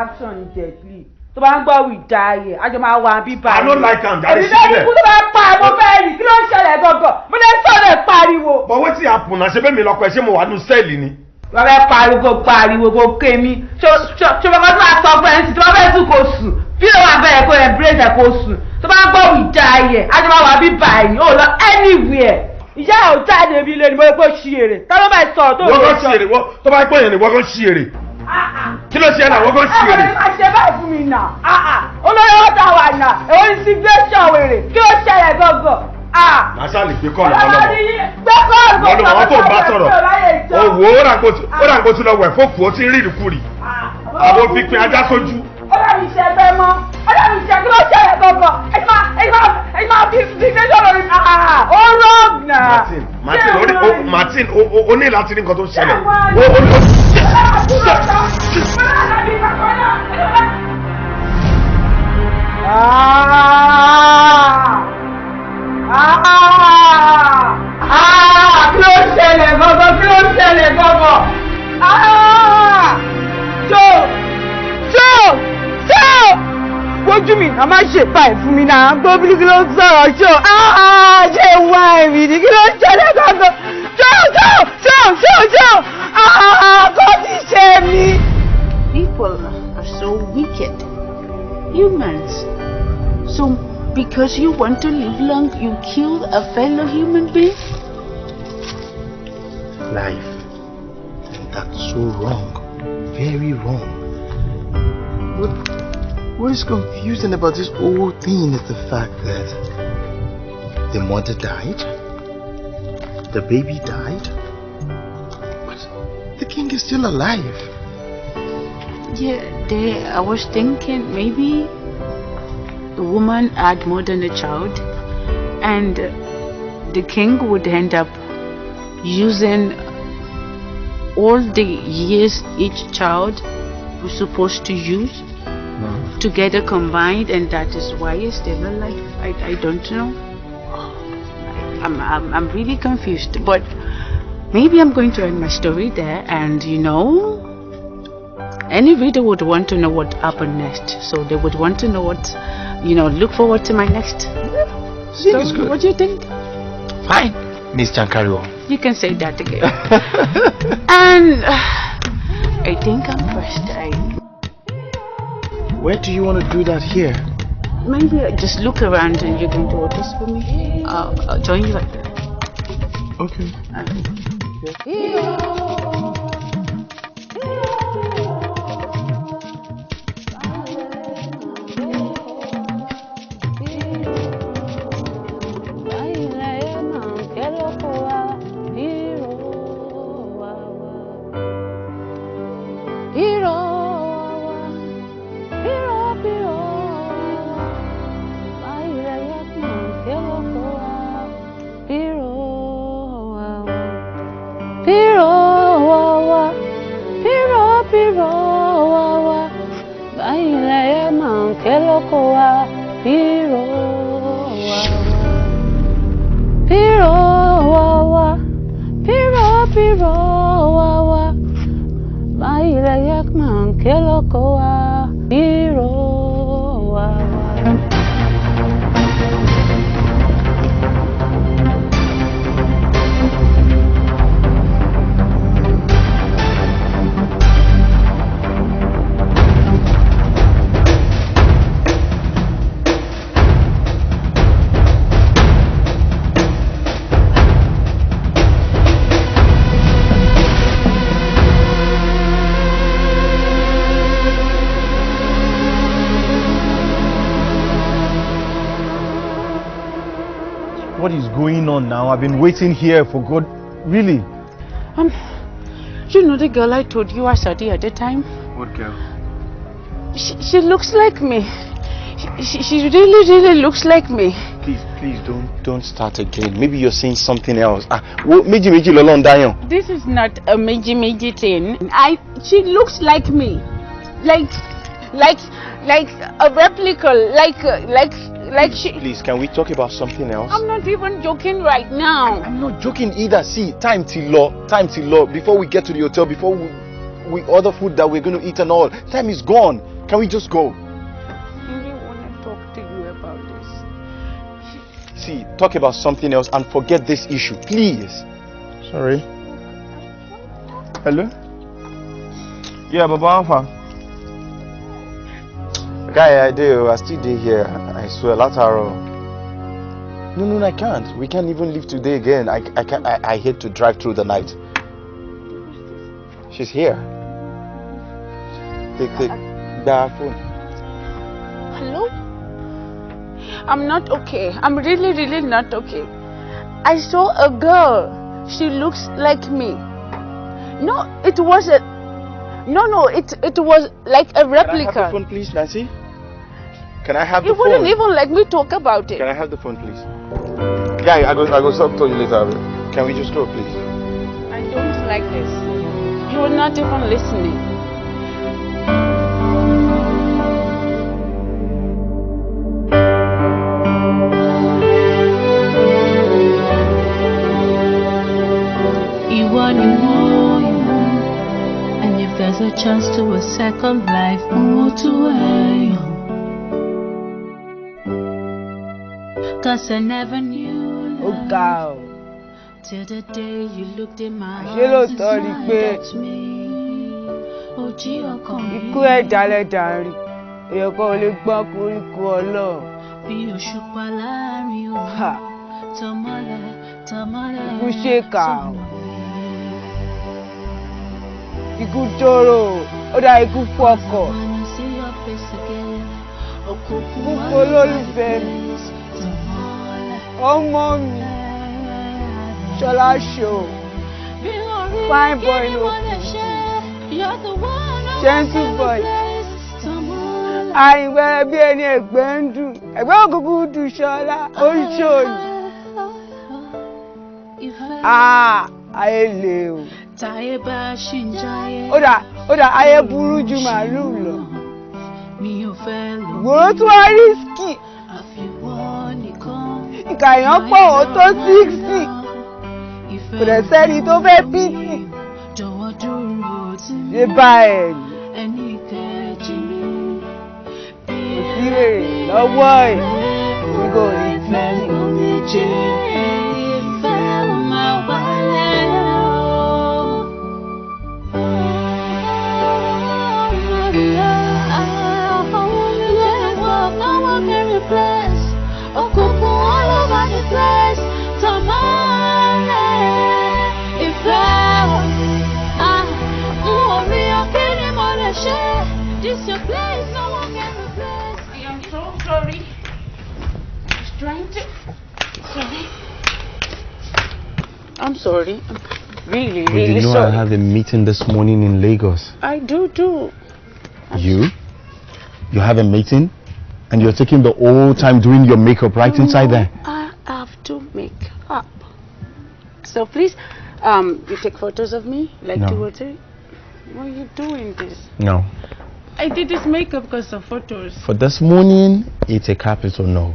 action deadly tó bá ń gbọ́ wì dáyé àjọ máa wà bíbá. I don't like am dárí sílẹ̀. èmi bẹ́ẹ̀ ni kú tó bá pa àmọ́ bẹ́ẹ̀ ni kí ló ń ṣẹlẹ̀ gangan mo lè sọ̀rọ̀ ẹ̀ pariwo. but wetin happen na ṣe bẹ́ẹ̀ mi lọ́kọ̀ ẹ̀ ṣé mo wà nù sẹ́ẹ̀lì ni. wọ́n fẹ́ pariwo kó ké mi ṣé bàbá tó máa sọ fún ẹ̀ ń sì tó bá fẹ́ sùn kó sùn bí ló wà bẹ́ẹ̀ kó embrace ẹ̀ kó sùn tó bá ń gbọ́ wì dáyé àjọ máa wà bíbá yìí ó lọ anywhere ìyá ò jáde bí lé ní mo lè pé ṣí èrè tá ló bá sọ tó lè sọ tó bá pẹ́ yẹn ni wọ́n kàn ṣí èrè kí ló ṣe ẹ̀ náà wọ́n kàn ṣí èrè. ẹ máa ṣe báyìí fún mi nà olórí ọ̀tá wà nà èwo ní sí gbẹ́sọ̀ wèrè kí ló ṣẹlẹ̀ gángan. màṣá lè gbé kọ́ọ̀lù ọlọ́mọ gbé àwọn tó ń bá sọ̀rọ̀ òwò ó rà kó tún lọ wẹ̀ fókù ó ti ń rí ìrìkúrì àwọn òfin ajá sójú. ọlọ́run ṣe ẹgbẹ́ mọ́ ọlọ́run ṣe kí ló ṣẹlẹ̀ gángan ẹ máa fi gbẹ́sọ̀ lórí ó rọ́ọ̀gì Martin o ní láti ní nǹkan tó ń ṣẹlẹ̀. Kí ló ṣẹlẹ̀ gangan? Wojú mi, a máa ṣe báyìí fún mi náà, gbóbílì kí ló ń sọ̀rọ̀ ṣó? Ṣé wá ẹ̀mí ni kí ló ṣẹlẹ̀ gangan? Ṣó! Kò ti ṣe mí. People are so wicked. Humans. So because you want to live long, you kill a fellow human being? Life. And that's so wrong. Very wrong. What is confusing about this whole thing is the fact that the mother died, the baby died, but the king is still alive. Yeah, I was thinking maybe the woman had more than a child and the king would end up using all the years each child was supposed to use together combined, and that is why he's still alive. I don't know. I'm really confused, but maybe I'm going to end my story there, and any reader would want to know what happened next, so they would want to know what, look forward to my next story. Good. What do you think? Fine, Miss Jankariwo. You can say that again. And I think I'm first. Where do you want to do that here? Maybe just look around and you can do this for me. I'll join you right there. Okay. What is going on now? I've been waiting here for God. Really? You know the girl I told you I saw the other time? What girl? She looks like me. She really looks like me. Please don't start again. Maybe you're saying something else. Meji lolon dayon. This is not a meji thing. She looks like me. Like a replica, like she. Please, can we talk about something else? I'm not even joking right now. I'm not joking either. See, time till law. Before we get to the hotel, before we order food that we're going to eat and all, time is gone. Can we just go? I really want to talk to you about this. See, talk about something else and forget this issue, please. Sorry. Hello? Yeah, Baba Alpha. Guy, I still day here. I swear, Lataro. No, I can't. We can't even leave today again. I hate to drive through the night. She's here. Take the phone. Hello? I'm not okay. I'm really not okay. I saw a girl. She looks like me. No, it wasn't. No, it was like a replica. Can I have the phone, please, Nancy? Can I have the phone? You wouldn't even let me talk about it. Can I have the phone, please? Yeah, I go talk to you later. Can we just go, please? I don't like this. You are not even listening. And if there's a chance to a second life, move to a. Cause I never knew love till the day you looked in my eyes and smiled at me. Ikú ẹ̀dá lẹ́dàrí, èèyàn kan ò lè gbọ́ koríko ọlọ́run. Bí òṣùpá láàrin òun, tọmọlẹ̀. Ikú ṣèkà o. Ikú tóró, ó dá ikú fọkọ̀. Ikú olólùfẹ́ mi. Ọmọ mi, Ṣọlá show, fine boy ló kù, gentle boy, àyìnbẹ̀rẹ̀ bí ẹni ẹ̀gbẹ́ ń dùn, ẹ̀gbẹ́ òkùnkùn dùn Ṣọlá, ó ń ṣòyìn. Ayé lè o. Ó dà ayé burú ju màálùú lọ. Ìgboro tún wá rísíkì. Ìkà èèyàn pọ̀ ó tó 60. Kò dẹ̀ sẹ́ni tó fẹ́ pìtì. Ṣé bá ẹ̀ ní? Kò sí rèrè lọ́wọ́ ẹ̀. Nígbà orí fẹ́ ní méje. This your place, no one can replace. I am so sorry. I was trying to. Sorry. I'm sorry. I'm really You know sorry. I have a meeting this morning in Lagos. I do. You have a meeting? And you're taking the whole time doing your makeup right inside there? I have to make up. So please, you take photos of me? Like No. 2 or 3? Why are you doing this? No. I did this makeup because of photos. For this morning, it's a capital no.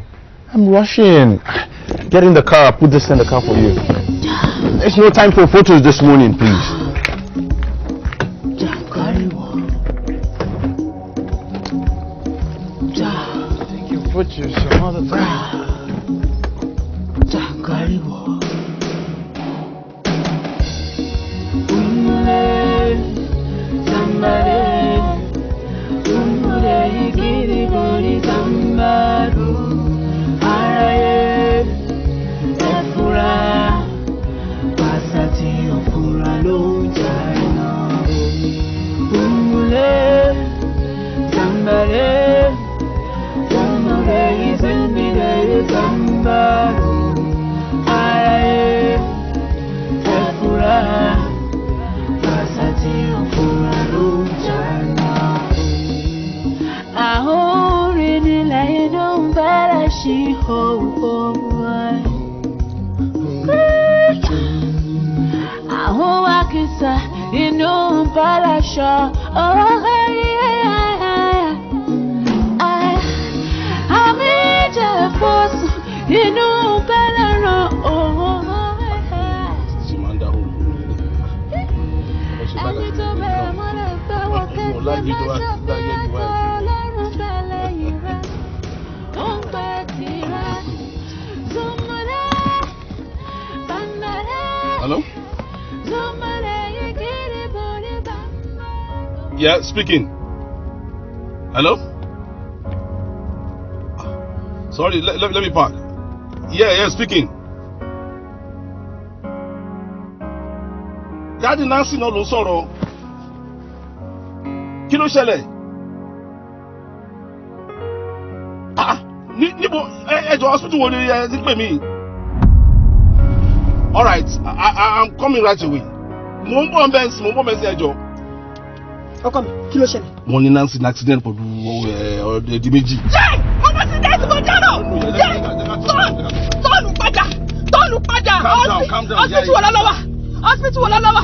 I'm rushing. Get in the car. I'll put this in the car for you. There's no time for photos this morning, please. Jankariwo. Take your photos some other time. Jankariwo. Somebody me whole. Àwọn akínsà inú balasọ. Àmì ìjẹ́ fọ́sùn inú bẹ́lẹ̀rán. Ẹni tó bẹ̀rẹ̀ mọ́lẹ̀ fẹ́ wọ́n kẹ́kẹ́ máa ṣàfihàn ẹ̀kọ́ ọlọ́run bẹ̀lẹ̀ yìí rẹ̀. Ó ń gbẹ tirẹ̀. Zumare, bambare. Hello? Zumare, yikiri bori bamba. Yeah, speaking. Hello? Sorry, let me park. Yeah, speaking. Daddy Nancy náà ló sọ̀rọ̀. Kí ló ṣẹlẹ̀? Níbo ẹjọ́ hospital wo ni ẹ ti pè mí? All right, I'm coming right away. Mo ń bọ̀ bẹ́ẹ̀ sí ẹjọ́. Ọkọ mi, kí ló ṣẹlẹ̀? Wọ́n ní Nancy ní accident pẹ̀lú ẹ̀ẹ́dì méjì. Jẹ́ ọmọ sí dẹ́sí mo dáná. Jẹ́ tọ́ọ̀nù padà. Hospital wọ̀ lọ́wọ́. Hospital wọ̀ lọ́wọ́.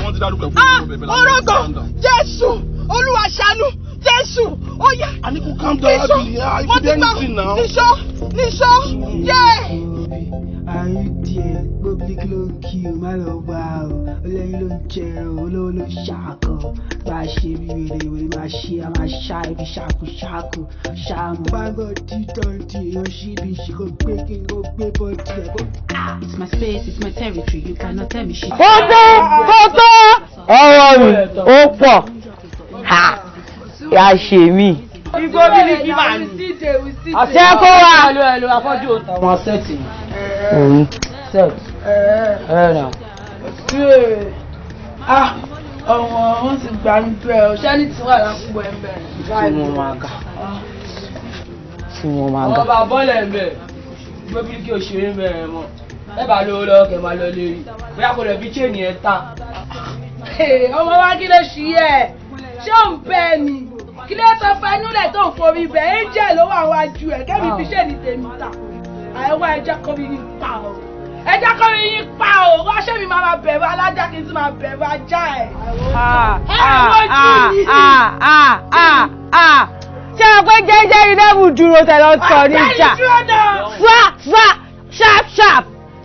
Orógbó, Jésù, Oluwasina, Jésù, ó yá. I need to calm down, Abby. I could do anything now. Níṣó, yeah. Ayé díẹ̀ gbóbi kí ló ń kí o má lọ wá o. Olóyin ló ń jẹun, olówó ló ń ṣàkọ. Bá a ṣe bí wèrè máa ṣe, a máa ṣá ibi ṣàkúṣàkú. Ṣàmù. Báńgọ̀ títọ́ di èèyàn ṣí ibi ìṣìkò gbé kí n kò gbé bọ́ọ̀dì ẹ̀ kó. It's my space, it's my territory, you cannot tell me shit. Kótó! Ọwọ́ mi, ó pọ̀. Yà ṣe mí. Igbó bílíkì máa ní. Ọ̀sẹ̀ kó wá. Ẹlò afọ́jú òtà. Wọ́n sẹ́ẹ̀tì. Sẹ́ẹ̀tì. Ẹ̀rọ. Ọmọ wọn ti gbà ń bẹ̀ ọ́, ṣẹ́ni tí wà lápò ẹ̀ ń bẹ̀. Tí mo máa ga. Ọmọ bá bọ́ọ̀lù ẹ̀ ń bẹ̀. Igbó bílíkì òṣèré ń bẹ̀rẹ̀ mọ́. Ẹ bá lówó lọ́wọ́ kẹ̀ máa lọ lérí. Bóyá kò lè fi chéènì ẹ̀ ta. Ọmọ wa kí ló ṣí ẹ̀? Ṣé ò ń bẹ́ẹ̀ ni? Kí ló sọ fún ẹnúlẹ̀ tó ń forí bẹ̀? Angel ló wà wájú ẹ̀ kẹ́mi fi ṣèlì tèmi ta. Àìwá ẹja kan mi ní pa o. Ẹja kan mi ní pa o. Wọ́n ṣé mi máa bẹ̀rù alájà kí n tún máa bẹ̀rù ajá ẹ̀. Ṣé o pé jẹ́jẹ́ ilé ìdúró tẹ̀lé sọ níjà?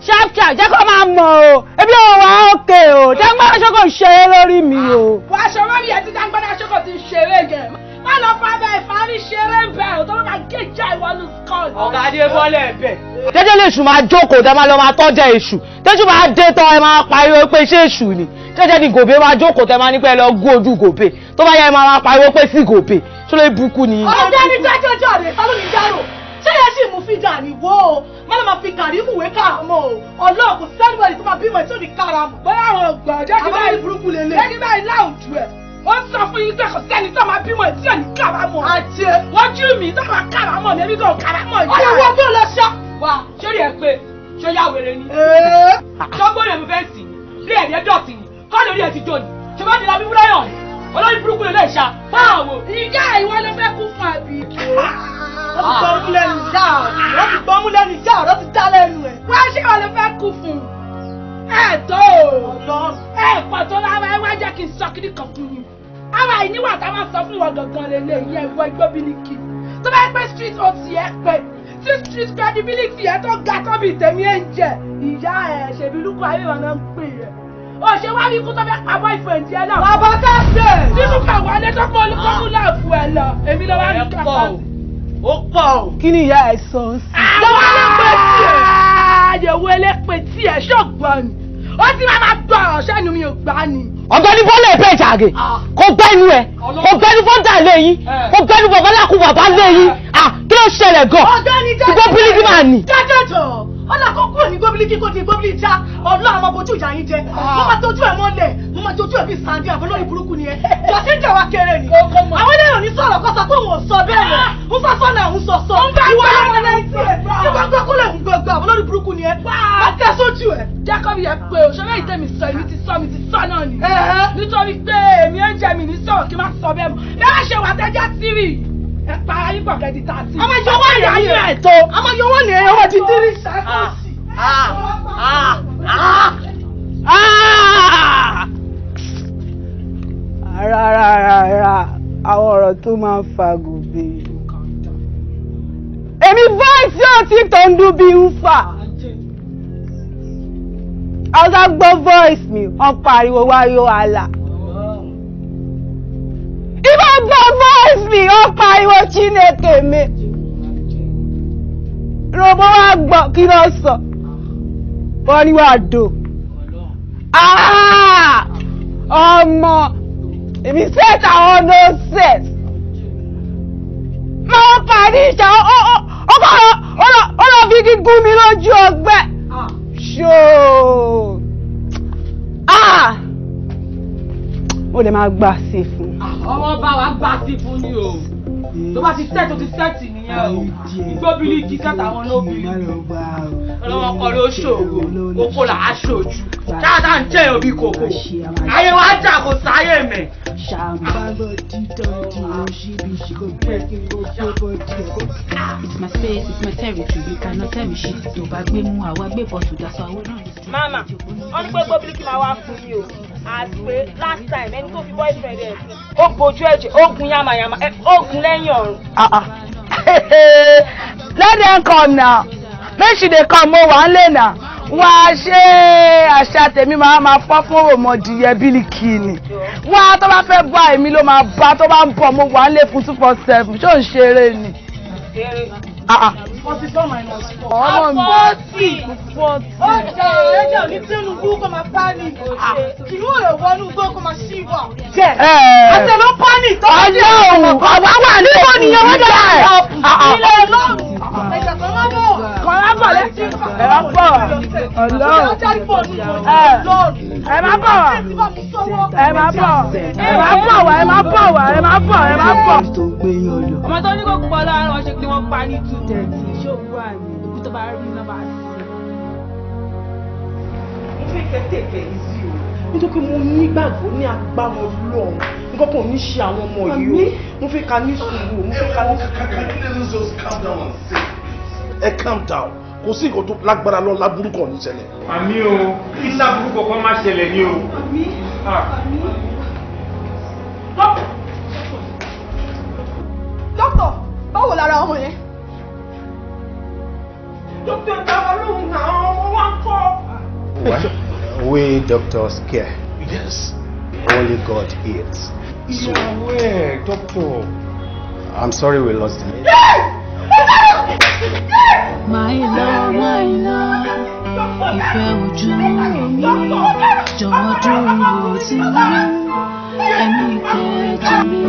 Sharp, jẹ́ kó máa mọ̀ o. Ebi ò wá òkè o. Dangbada ṣoko ṣeré lórí mi o. Wàá ṣọwọ́ mi ẹ̀ tí Dangbada ṣoko ti ṣeré gẹ̀. Má lọ fa bẹ́ẹ̀ fárí ṣeré bẹ́ẹ̀ o tó bá máa géjà ìwọ́nù skọ́ọ̀tì. Ọ̀gá Adé bọ́lẹ̀ bẹ̀. Jẹ́jẹ́ lè ṣù máa jókòó tẹ́ máa lọ máa tọ́jà èṣù. Tẹ́ṣù máa dé tán ẹ máa pariwo pé ṣé èṣù ni. Jẹ́jẹ́ ni gòbé máa jókòó tẹ́ máa ní pé ẹ lọ gún ojú gòbé. Tó bá yẹ ẹ máa pariwo pé sí gòbé. Ṣó lè bukú ni. Ọ̀gbẹ́ni jẹ́jẹ́jọ́ rẹ̀ sálọ́ ní dárò. Ṣé yẹn sì mú fídà ní wo o? Má lọ máa fi Kàrímù wé Kàrámọ̀ o. Ọlọ́run kò sẹ́nìbọ̀dì tó máa bímọ tí ò ní Kàrámù. Bóyá àwọn ọgbà ọjọ́ kí báyìí burúkú lélẹ̀. Lẹ́ni báyìí láwùjọ ẹ̀. Wọ́n sọ fún yín pé kò sẹ́ni tó máa bímọ tí ò ní Kàrámọ̀. Àti wọ́n jú mi tó máa Kàrámọ̀ ní ẹbí kan Kàrámọ̀ jẹ́. Ọ̀yà wọ́n bó lọ ṣá. Wà sórí ẹ pé ṣó yá wèrè ni. Ṣọ́gbọ́n rẹ̀ mo fẹ́ sìn ní. Bí ẹ̀rí ẹjọ́ sí ni. Kọ́ lórí ẹ ti jò ní. Ṣé bá ti la bíbúrẹ́ yàn ni? Olórí burúkú lè ṣá. Báwo? Ìyá ìwọ ló fẹ́ kú fún àbí. Wọ́n ti gbọ́mú lẹ́nu já ọ̀. Wọ́n ti gbọ́mú lẹ́nu já ọ̀. Wọ́n ti dá lẹ́nu ẹ̀. Wọ́n ṣé wọ́n ló fẹ́ kú fún un. Ẹ tó o. Ẹ pọ̀ tó lára ẹ wá jẹ́ kí n sọ kíní kan fún yín. Àwa ìníwà tá a máa sọ fún wọn gangan lélẹ̀ ìyẹn ìwọ Igbó bílíkì. Tó bá pẹ́ street ot ẹ pé tí street credibility ẹ tó ga tó bí tèmi ẹ ń jẹ. Ìyá ẹ̀ ṣèbí lúkọ ayé wọn náà ń pè é. Ó ṣe wá rí ikú tó fẹ́ pa boyfriend yẹn náà. Bàbá káfíń. Nínú kàwé alẹ́ tó pọ̀ olùkọ́kú láàfù ẹ̀ lọ. Èmi ló wá ní kàkà. Ó pọ̀ o. Kí ni ìyá ẹ̀ sọ sí? Àwọn ẹlẹ́pẹ̀ tiẹ̀. Àyẹ̀wò ẹlẹ́pẹ̀ tiẹ̀ ṣọ̀gbọ́n ni. Ó ti máa gbọ́ ọ̀rọ̀ ṣẹ́nu mi ò gbá ni. Ọ̀gbẹ́ni bọ́lá ẹ̀bẹ̀ ìjàgè. Kò gbẹ́nu ẹ̀. Kò gbẹ́nu fọ́ńdà lẹ́yìn. Kò gbẹ́nu babaláku bàbá lẹ́yìn. Kí ló ṣẹlẹ̀ gan? Ọ̀gbẹ́ni jẹ́ Igbó bílíkì máa nì. Jẹ́jẹ́jọ́. Ọ̀nà kan kúrò ní Igbó bílíkì kò ti Igbó bílíkì já. Ọlọ́run máa bójú ìyá yín jẹ. Mo máa tójú ẹ̀ mọ́lẹ̀. Mo máa tójú ẹ̀ bí sàndí àbọ̀lórí burúkú ni ẹ. Jọ̀sí ń jẹ̀wá kéré ni. Àwọn eléyìí ò ní sọ̀rọ̀ kọ́ sọ pé òun ò sọ bẹ́ẹ̀ rẹ̀. Mo fẹ́ sọ́nà òun sọ sọ. Ìwọ ọmọ lẹ́yìn tí ẹ̀. Tí wọ́n gbọ́ kó lè ń gbọ́ àbọ̀lórí burúkú ni ẹ. Má tẹ́ sójú ẹ̀. Jákọ́bí yẹ pé òṣèré ìtẹ́mi sọ èmi ti sọ náà ni. Nítorí pé èmi ń jẹ mi ní sọ̀rọ̀ kí n má sọ bẹ́ẹ̀ mọ́. Bẹ́ẹ̀ ṣe wà tẹ́já tírì. ẹ pa ayé pàgẹ́ di 30. ọmọ yọwọ́ ni ayé ẹ̀ tó. ọmọ yọwọ́ ni ẹ̀ ọmọ ti 3 seconds. Ara àwọn ọ̀rọ̀ tó máa ń fa gòbè. Èmi voice yóò tí tó ń dún bí ń fà. Ọ̀sá gbọ́ voice mi, wọ́n pariwo wáyó àlà. Ìbá gbọ́ voice mi, wọ́n pariwo Chineke mi. Robo wa gbọ́ kí ló sọ? Wọ́n ní wàá dò. Ọmọ èmi set àwọn no set. Máa parí ìṣà ọ̀rọ̀ fi gígùn mi lójú ọgbẹ́. Ṣóò. Ó lè máa gbà sí fún. Ọmọ bá wa gbà sí fún ni o. Tó bá ti set o ti set nìyẹn o. Ìgbóbìlì kì í kẹta àwọn olóbìlì. Ọlọ́wọ́ kọ ló ṣòro, oko là á ṣojú. Dáadáa ń jẹ́ òbí kòkó. Ayé wa jà kò sáyé mẹ́. It's my space, it's my territory. You cannot tell me shit. Tó bá gbé mú àwa gbé bọ̀ tó dasọ àwọn náà. Mama, wọ́n ní pé gbóbìlì máa wá fún mi o. Àti pé last time ẹni tó fi boyfriend ẹ̀ fún. Ó bojú ẹ̀jẹ̀, ó gun yamayama, ó gun lẹ́yìn ọ̀run. Let them come now. Make sure they come mo wà nílé náà. Wá ṣe àṣà tèmi máa fọ́ fún òmòdìyẹ bílíkì ni. Wá tó bá fẹ́ bá èmi ló máa bá tó bá ń bọ̀ mo wà nílé fún 247. Ṣé ò ń ṣeré ni? 44 minus 4. Ọmọ mi. 40. Ó jà ẹjọ́ ní Tinubu kó máa panic. Kì yóò lè wọnú gbó kó máa ṣíwà. Àṣẹ ló panic tó ń jẹ́ òun. Àwa wà ní ìwọ̀nìyàn wọ́n jẹ́ ilé ọlọ́run. Ẹ̀jẹ̀ kan máa bọ̀. Kàn á bọ̀ létí. Ẹ máa bọ̀. Ọlọ́run. Ẹ máa bọ̀. Ẹ máa bọ̀. Ẹ máa bọ̀ wá. Ẹ máa bọ̀ wá. Ẹ máa bọ̀. Ẹ máa bọ̀. Ọmọ tó ní kó pọ̀ láàárín wọn ṣe pé wọ́n pa ní 230. Ṣòwò àmì òkú tó bá rí nọ́mbà sí. Mo fẹ́ kẹ́ tètè ìzí o. Nítorí mo nígbàgbọ́ ní agbára Ọlọ́run. Nǹkan kan ò ní ṣe àwọn ọmọ yìí o. Mo fẹ́ ká ní sùúrù. Mo fẹ́ ká ní sùúrù. Just calm down and say. Ẹ calm down. Kò sí nǹkan tó lágbára lọ láburú kan ní ṣẹlẹ̀. Àmì o, kí láburú kankan má ṣẹlẹ̀ ní o. Àmì. Dókítà, báwo lára ọmọ yẹn? Dókítà ìdáwọ́ lóhùn náà ọmọ wa ń kọ́. What? We doctors care. Yes. Only God heals. So where, doctor? I'm sorry we lost him. My love, ìfẹ́ ojú mi, jọ̀wọ́ dúró tì mí, ẹ̀mí kejì mi,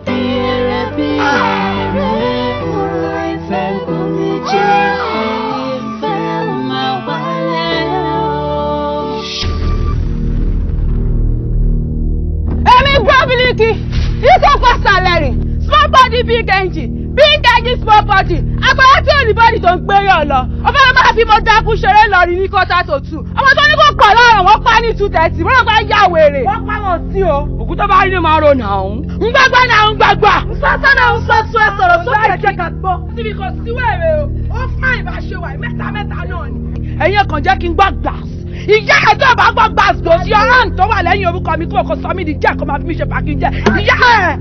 bí eré ọ̀rọ̀ ìfẹ́ gùn mi jẹ́, ìfẹ́ máa wálé o. Èmi gbọ́ bílíkì, ikọ̀ for salary, small body big engine. Big engine small body, agbára tí olùbọ́dì tó ń gbé yàn lọ. Ọ̀fẹ́ máa fi mo dákú ṣeré lọ rí ní kọ́tà tó tù. Ọmọ tó ní kó pọ̀ lọ́rùn wọ́n pa ní 230, wọ́n bá yà wèrè. Wọ́n pa wọn sí o. Òkú tó bá rí ni máa ro nà ọ̀hún. ń gbàgbà náà ń gbàgbà. Sọ́sọ́ náà ń sọ́sọ́ ẹ sọ̀rọ̀ sókè ẹ̀jẹ̀ ká gbọ́. Síbi kan sí wẹ̀rẹ̀ o, ó fún ìbá ṣe wà mẹ́ta náà ni. Ẹ̀yin kan jẹ́ kí n gbọ́ gbàs. Ìyá ẹjọ́ bá gbọ́ gbàs kò sí ọ̀rán tó wà lẹ́yìn orúkọ mi kó sọ mí di jẹ́ kó máa fi mí ṣe pàkíjẹ́. Ìyá ẹ̀.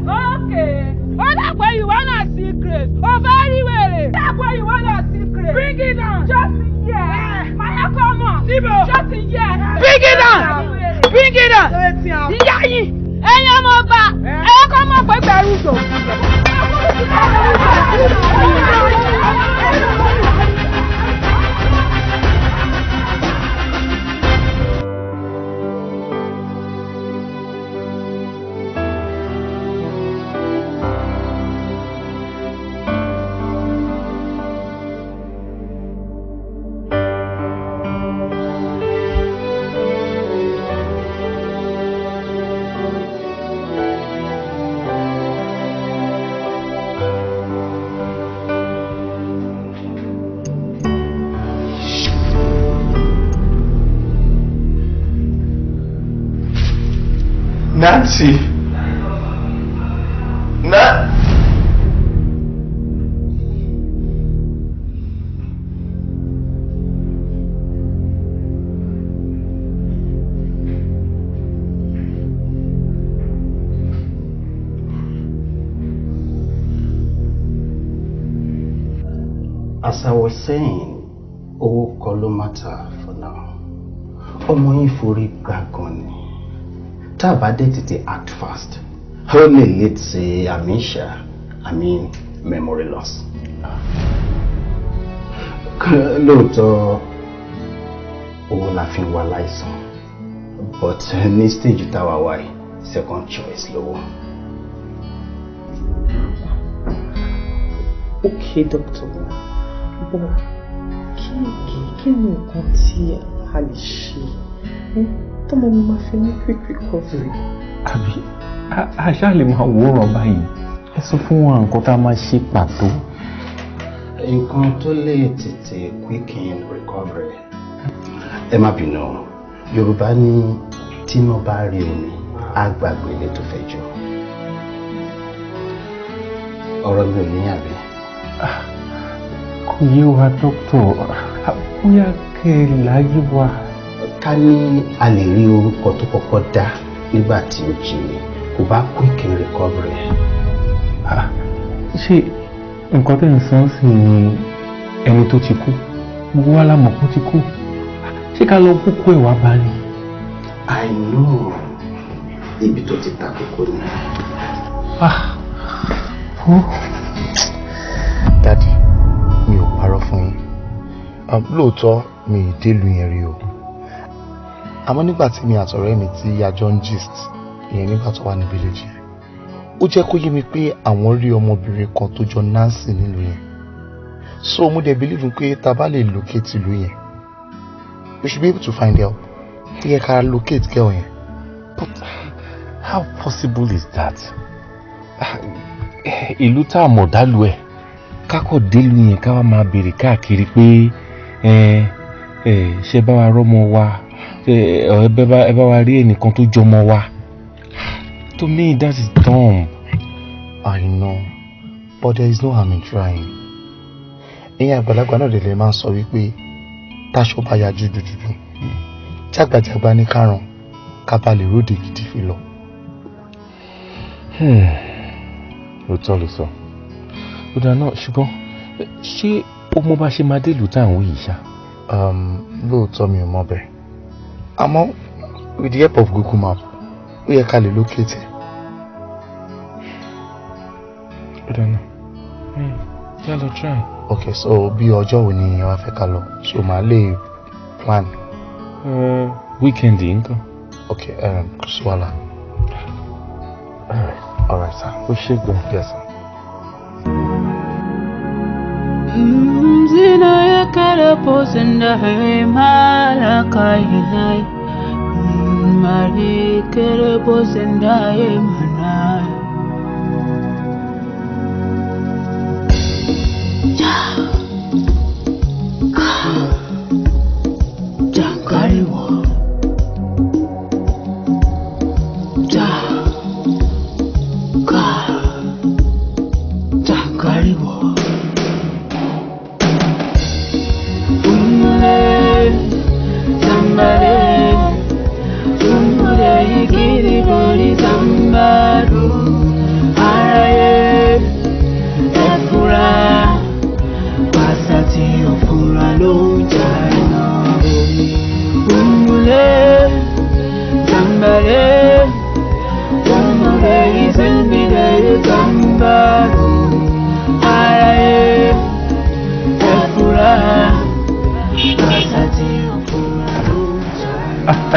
Ó dàpọ̀ ìwọ náà secret. Ó fẹ́ rí wèrè. Dàpọ̀ ìwọ náà secret. Bring it on. Just yeah. Màyà kọ́ mọ̀. Síbò. Just yeah. Bring it on. Bring it on. Ìyá yìí. Ẹ̀yin ọmọ ọba. Ẹ̀yẹ kọ́ mọ̀ pé bẹ̀rù jò. Nancy. As I was saying, owó kọ́ ló matter for now. Ọmọ yín forí gbàgàn ni. Tá a bá dé tètè act fast, ó lè lead sí amnesia, memory loss. Lóòótọ́ owó la fi ń wá láìsàn, but ní stage táwa wà yìí, second choice lówó. Okay, doctor. But kí ni nǹkan tí a lè ṣe? Tọ́mọ mi máa fi ní quick recovery. Àbí àṣà lè máa wòran báyìí. Ẹ sọ fún wa nǹkan tá a máa ṣe pàtó. Nǹkan tó lè tètè quicken recovery. Ẹ má bínú, Yorùbá ní tí mo bá rí omi, á gbàgbé ilé tó fẹ́ jù. Ọ̀rọ̀ mi ò ní àbí. Kò yé wa dókítà, bóyá kẹ́ ẹ láyé wa. Ká ní a lè rí orúkọ tó kọ́kọ́ dá nígbà tí ó jí mi, kò bá quicken recovery. Ṣé nǹkan tẹ́ ń sọ sí ni ẹni tó ti kú? Gbogbo wa la mọ̀ kó ti kú. Ṣé ká lọ kúkú ẹ̀ wá bá ní? I know. Ibi tó ti ta kókó ni. Daddy, mi ò parọ́ fún yín. Lóòótọ́ mi ì délùú yẹn rí o. Àmọ́ nígbà tí mi àtọ̀rẹ́ mi tí a jọ ń gist, ìyẹn nígbà tó wà ní village yẹn, ó jẹ́ kó yé mi pé àwọn rí ọmọbìnrin kan tó jọ Nancy nílùú yẹn. So mo dẹ̀ believe pé tá bá lè locate ìlú yẹn, we should be able to find help. Yẹ ká locate girl yẹn. But how possible is that? Ìlú tá a mọ̀ dálù ẹ̀, kákọ̀ délùú yẹn ká wá máa béèrè káàkiri pé ṣe bá wa rọ́mọ wa, ẹ bá wa rí ẹnìkan tó jọmọ wa. To me, that is dumb. I know, but there is no harm in trying. Ìyẹn àgbàlagbà náà lè máa ń sọ wípé táṣọ bá ya jújújújú, jágbàjàgbà ní kárùn ká bá lè róde gidi fi lọ. Lóòótọ́ ló sọ. Ó dáa náà, ṣùgbọ́n ṣé ó mọ bá ṣe máa dé ìlú tá à ń wí yìí ṣá? Lóòótọ́ mi ò mọ̀ bẹ́ẹ̀. Àmọ́ with the help of Google Map, ó yẹ ká lè locate ẹ̀. Ó dáa náà. Yá lọ try. Okay, so bí ọjọ́ wo ni wàá fẹ́ ká lọ? So màá lè plan. Weekend yìí nǹkan. Okay, kò sí wàhálà. Alright, sir. Ó ṣe gan. Yes, sir. Zina ya kara posenda hai malaka hinai. Mari kara posenda hai manai. Jankariwo. Jankariwo.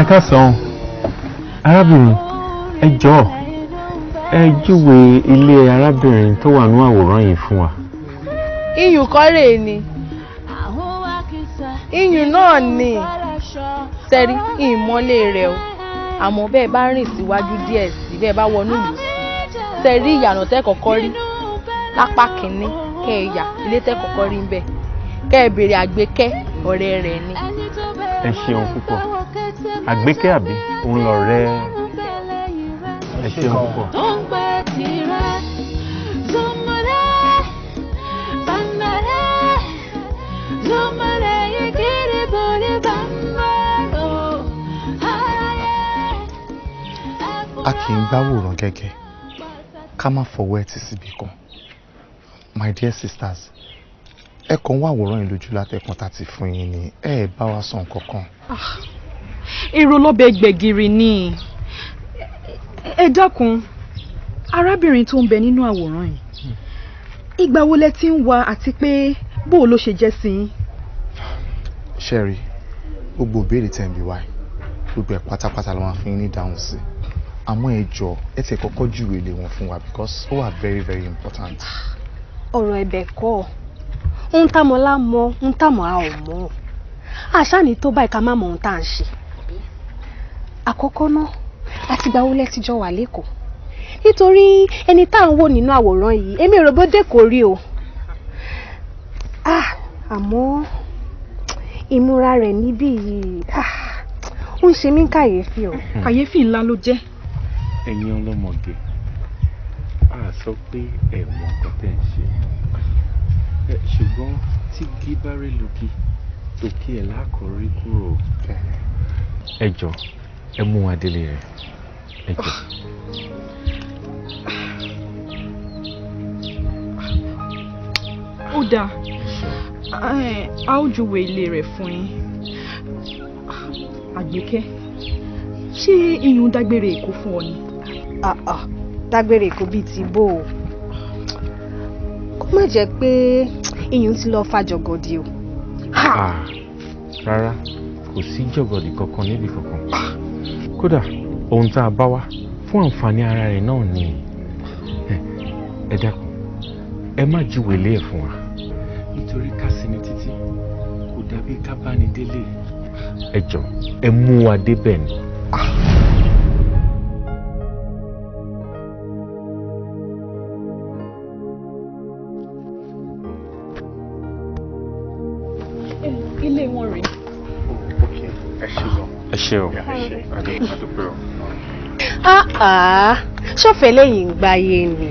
Ẹ káàsán, arábìnrin, ẹ jọ̀ọ́, ẹ júwe ilé arábìnrin tó wà ní àwòrán yìí fún wa. Iyùn kọ́rè ni. Iyùn náà ni. Sẹ́rí ìmọ́lé rẹ̀ o. Àmọ́ bẹ́ẹ̀ bá rìn síwájú díẹ̀ sí bẹ́ẹ̀ bá wọnú ìlú sí. Sẹ́rí ìyànà tẹ́ kọ́kọ́ rí lápá kìíní kẹ́ ẹ yà ilé tẹ́ kọ́kọ́ rí ń bẹ̀. Kẹ́ ẹ béèrè Àgbékẹ́ ọ̀rẹ́ rẹ̀ ni. Ẹ ṣeun púpọ̀. Àgbékẹ́ àbí òun lọ rẹ. Ẹ ṣeun púpọ̀. A kì í gbáwòrán gẹ́gẹ́ ká má fọwọ́ ẹ̀ tì síbi kan. My dear sisters, ẹ kàn wá àwòrán yìí lójú látẹ̀kùn tá ti fún yín ni ẹ bá wa sọ nǹkan kan. èrò lọ́bẹ̀ gbẹ̀gìrì ni ẹ dákun arábìnrin tó ń bẹ nínú àwòrán yìí ìgbà wo lẹ ti ń wá àti pé bó ló ṣe jẹ́ sí yín. Sherry, gbogbo ìbéèrè tẹ̀ ń bí wáyé gbogbo ẹ̀ pátápátá ló máa fi ní ìdáhùn sí àmọ́ ẹ jọ̀ọ́ ẹ ti kọ́kọ́ júwèé lé wọn fún wa because ó wà very very important. ọ̀rọ̀ ẹ̀bẹ̀ kọ́ ohun támọ́lá mọ ohun támọ́ a ò mọ̀ àṣà ní tó báyìí ká má mọ ohun tá à ń ṣe. àkọ́kọ́ náà àtìgbà wo lẹ ti jọ wà lẹ́kọ̀ọ́ nítorí ẹni tá à ń wò nínú àwòrán yìí èmi ò rò bó dé kò rí o. àmọ́ ìmúra rẹ̀ níbí yìí ó ń ṣe mí kàyéfì o. kàyéfì ńlá ló jẹ́. ẹ̀yin ọlọ́mọge a sọ pé ẹ̀ mọ̀ nǹkan tẹ̀ ń ṣe ṣùgbọ́n tí gíbárẹ́ lógi òkè ẹ̀ lákọ̀ọ́rí kúrò ẹ jọ̀ọ́ ẹ mú wa délé rẹ̀ ẹ jọ̀ọ́. ó dáa a ó júwe ilé rẹ̀ fún yín. Àgbékẹ́ ṣé iyùn dágbére èkó fún ọ ni. dágbére èkó bíi ti bó o kó má jẹ́ pé iyùn ti lọ fa jọ̀gọ̀dì o. rárá kò sí jọ̀gọ̀dì kankan níbi kankan kódà ohun tá a bá wá fún àǹfààní ara rẹ̀ náà ni ẹ dákun ẹ má júwe ilé ẹ̀ fún wa nítorí ká sí ní títí kò dàbí ká bá ní délé ẹ jọ̀ọ́ ẹ mú wa débẹ̀ ni. ilé wọn rèé. ẹ ṣé lọ. ẹ ṣé o adúpẹ́ o. ṣọ́fẹ̀ lẹ́yìn gbáyé ni.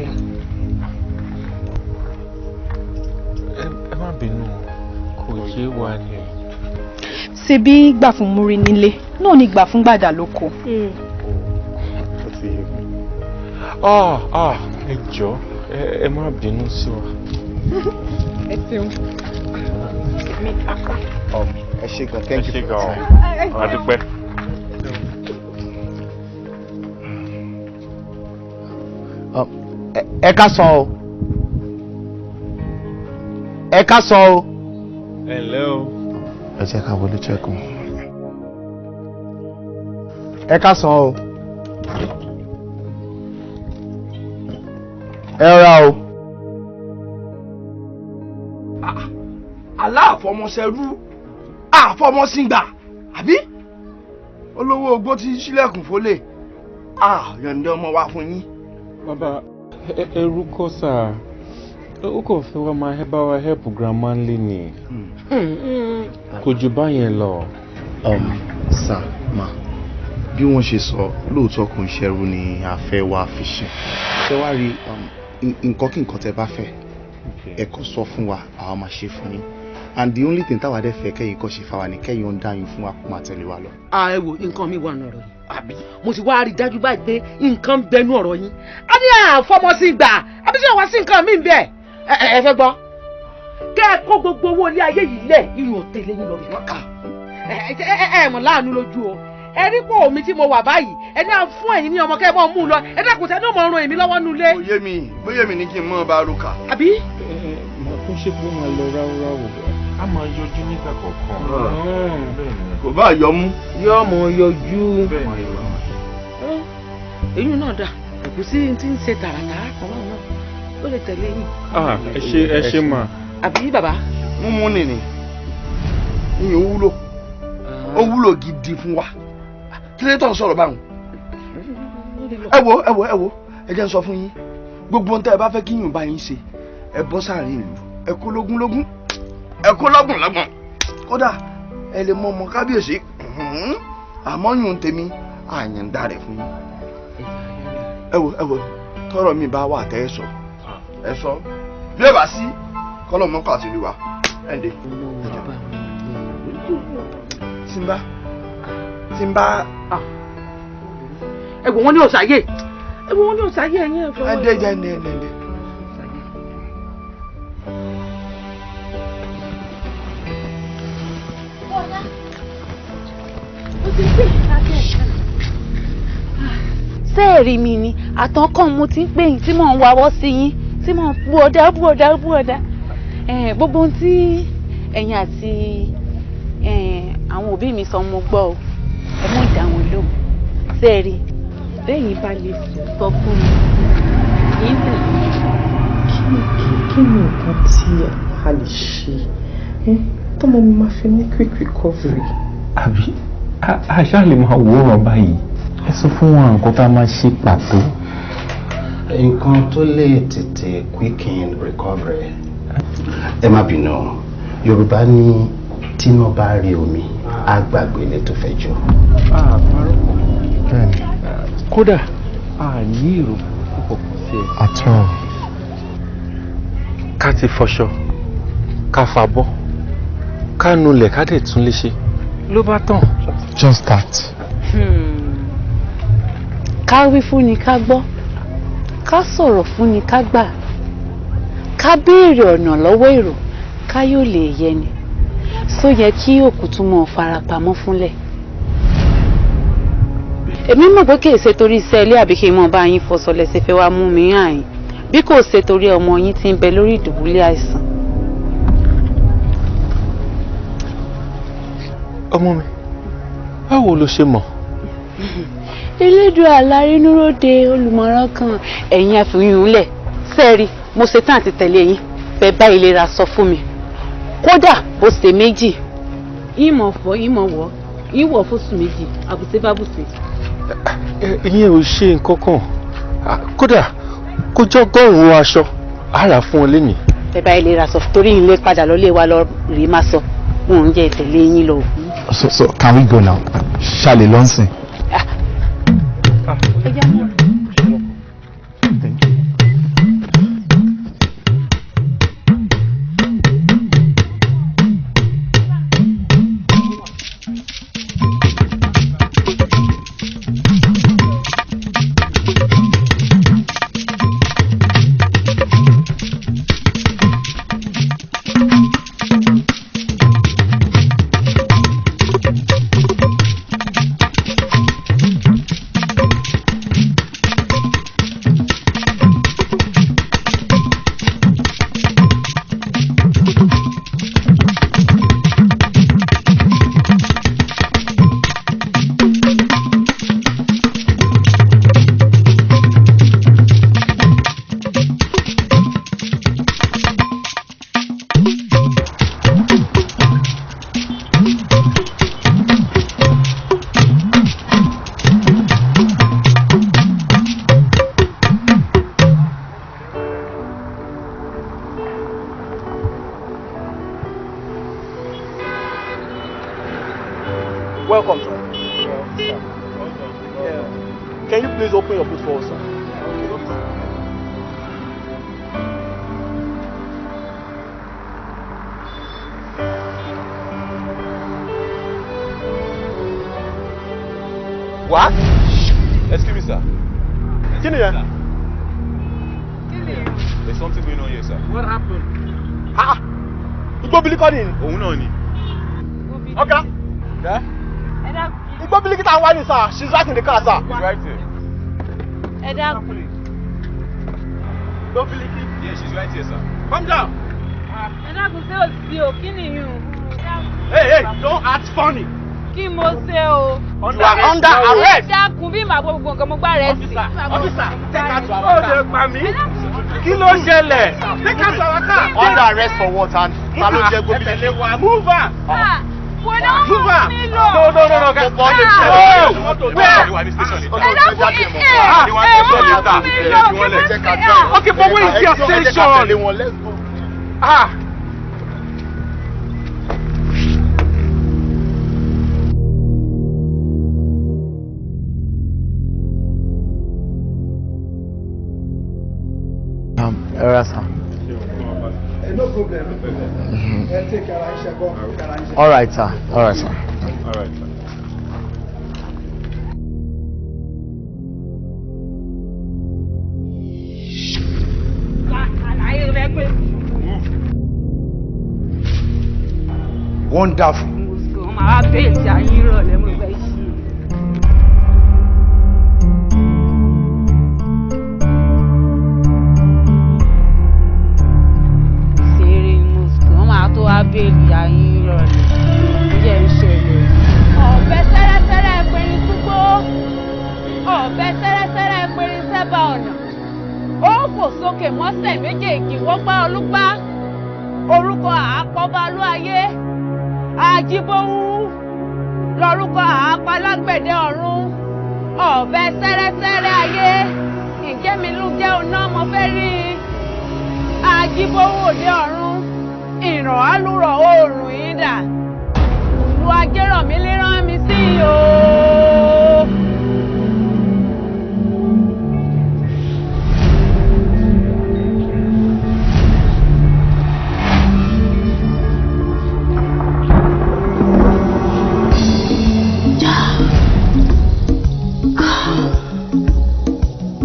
ẹ má bínú kò yé wa ni. ṣe bí gbà fún múrí nílé náà ni gbà fún gbàdà lóko. ẹ jọ̀ọ́ ẹ má bínú sí wa. ẹ ṣeun. ẹ ṣé gan thank you for your time. adúpẹ́. ẹ ká sọ o ẹ ká sọ o. ẹ ǹlẹ́ o. ẹ jẹ́ ká wọlé chẹ́kùn. ẹ ká sọ o. ẹ ra o. aláàfọmọsẹrú àfọmọsìngbà àbí olówó ogbó tí sílẹ̀kùn fólè yọ̀ǹda ọmọ wa fún yín. bàbá ẹrú kọ́ sáà ó kò fẹ́ wá máa bá wa help grandma ńlẹ̀ ni kò jù báyẹn lọ. sir ma bí wọ́n ṣe sọ lóòótọ́ kò ń ṣẹrú ni a fẹ́ wá fi ṣe ṣé wàá rí nǹkan kí nǹkan tẹ́ bá fẹ́ ẹ kàn sọ fún wa àwa máa ṣe fún yín and the only thing táwa dẹ́ fẹ́ kẹ́yìn kọ́ ṣe fáwa ni kẹ́yìn ó ń dáyìn fún wa kó máa tẹ̀lé wa lọ. ẹ wo nǹkan mi wà nọ̀rọ̀ yìí àbí mo ti wá rí dájú báyìí pé nǹkan ń bẹnu ọ̀rọ̀ yín a ní àfọmọsí gbà àbí tí wọ́n sí nǹkan mi ń bẹ̀ ẹ fẹ́ gbọ́ kẹ́ ẹ kó gbogbo owó ilé ayé yìí lẹ̀ irun ò tẹ̀lé yín lọ bí wọ́n kà ẹ mọ̀ láàánú lójú o ẹ rí pò omi tí mo wà báyìí ẹ ní à ń fún ẹ̀yin ní ọmọ kẹ́ ẹ mọ̀ mú un lọ ẹ dákun tẹ́ ní ò mọ̀ ọrùn èmi lọ́wọ́ nulẹ̀. bóyá mi ní kí n mọ̀ bá ro kà. àbí. màá tún ṣe pé máa lọ ráúráú a máa yọjú nígbà kọ̀ọ̀kan. kò bá yọmú. yọmọ yọjú. èyí náà dà kò sí ti ń ṣe tààràtàrà kan náà ó lè tẹ̀lé yín. ẹ ṣe mà. àbí bàbá. múmú nìní ìyẹn wúlò ó wúlò gidi fún wa kí ló tó ń sọ̀rọ̀ báwọn. ẹ wo ẹ jẹ́ n sọ fún yín gbogbo ohun tẹ́ ẹ bá fẹ́ kí yín bá yín ṣe ẹ bọ́ sáàrin ìlú ẹ kó lógúnlógún ẹ kó lọ́gbọ̀nlọ́gbọ̀n kódà ẹ lè mọ ọmọ kábíyèsí àmọ́ yùn tèmi àyàndá rẹ̀ fún yín. ẹ wo tọrọ mi bá wà tẹ́ ẹ sọ bí ẹ bá sí kọ́lọ̀ mọ́kà sí wa ẹ̀ ǹdẹ́. tí n bá. ẹ wò wọ́n ní òsàyè ẹ̀yìn ẹ̀fọ́. ẹ ǹdẹ́. rí mi ni àtọkàn mo ti ń pè yín tí mò ń wáwọ́ sí yín tí mò ń bú ọ̀dà gbogbo ohun tí ẹ̀yin àti àwọn òbí mi sọ mo gbọ́ o ẹ mọ̀ ìdá wọn lóhùn sẹ́ẹ̀rì bẹ́yìn bá lè sọ fún mi yín tẹ̀lé. kí ni nǹkan tí a lè ṣe tọ́mọ mi máa fi ní quick recovery. àbí àṣà lè máa wòran báyìí ẹ sọ fún wọn nǹkan tá a máa ṣe pàtó. nǹkan tó lè tètè quicken recovery. ẹ má bínú Yorùbá ní tíná bá rí omi á gbàgbé ilé tó fẹ́ jù. kódà a ní èrò púpọ̀ pọ̀ sí ẹ. àtọ́. ká ti fọṣọ ká fabọ́ ká nulẹ̀ ká dẹ̀ tún lè ṣe ló bá tán. just that. ká wí fún ni ká gbọ́ ká sọ̀rọ̀ fún ni ká gbà ká béèrè ọ̀nà lọ́wọ́ èrò ká yóò lè yẹ ni só yẹ kí òkú tún mọ́ farapamọ́ fúnlẹ̀. èmi mọ̀ pé kìí ṣe torí iṣẹ́ ilé àbí kí n mọ̀ bá yín fọṣọ lẹ́sẹ̀ fẹ́ wá mú mi hàn yín bí kò ṣe torí ọmọ yín tí ń bẹ lórí ìdùbúlẹ̀ àìsàn. ọmọ mi báwo ló ṣe mọ̀. elédùn alárínúróde olùmọ̀ràn kan ẹ̀yin àfihàn lẹ̀ sẹ́ẹ̀rì mo ṣetán àti tẹ̀lé yín fẹ́ bá ìlera sọ fún mi kódà bó ṣe méjì ìmọ̀ fọ́ ìmọ̀ wọ́ ìwọ̀ fóṣù méjì àbùṣe bá bùṣe. ìyẹn ò ṣe nǹkan kan kódà kó jọ́gọ́rùn-ún aṣọ àrà fún ọ lẹ́nìí. fẹ́ bá ìlera sọ torí ilé padà lọ́lé wa lọ rí má sọ wọn ò ń jẹ́ ìtẹ̀lé yín lọ. So can we go now? Shall Lonsin? Thank you. Welcome, sir. Yeah. Can you please open your boot for us, sir? What? Excuse me, sir. Kini ya? There's something going on here, sir. What happened? Ah! Igbóbili kọ́ ni. Òun náà ni. Okay. Yeah? Igbóbili kita wá ní, sir. She's right in the car, sir. She's right here. Igbóbili. Yeah, she's right here, sir. Calm down. Hey, don't act funny. Kí mo ṣe o? You are under arrest. Dákun bí màá gbọ́ gbogbo nǹkan mo gbá rẹ̀ sí. Officer, take her to our car. Ó ṣe pa mí. Kí ló ṣẹlẹ̀? Take her to our car. Under arrest for what? And ta ló jẹ́ gómìnà? Move her. Move her. No. Okay, but where is your station? Ah. Erasa. No problem. Take care. All right, sir. All right, sir. All right, sir. Wonderful. yín lọ́lẹ̀ jẹ́ ìṣẹ̀lẹ̀. ọ̀bẹ sẹ́rẹ́sẹ́rẹ́ pẹ̀lú túgbó ọ̀bẹ sẹ́rẹ́sẹ́rẹ́ pẹ̀lú sẹ́bà ọ̀nà ó fò sókè mọ́sẹ̀ méjèèjì wọ́pá olúgbá orúkọ àápọ́bálú ayé àjíbówú lórúkọ àápalágbẹ̀dẹ ọ̀run ọ̀bẹ sẹ́rẹ́sẹ́rẹ́ ayé ǹjẹ́ mi ló jẹ́ ọ̀nà mo fẹ́ rí i àjíbówú òde ọ̀run ìràn álùrọ̀ oòrùn yìí dà ìlú ajérọ̀ mi lè rán mi sí o.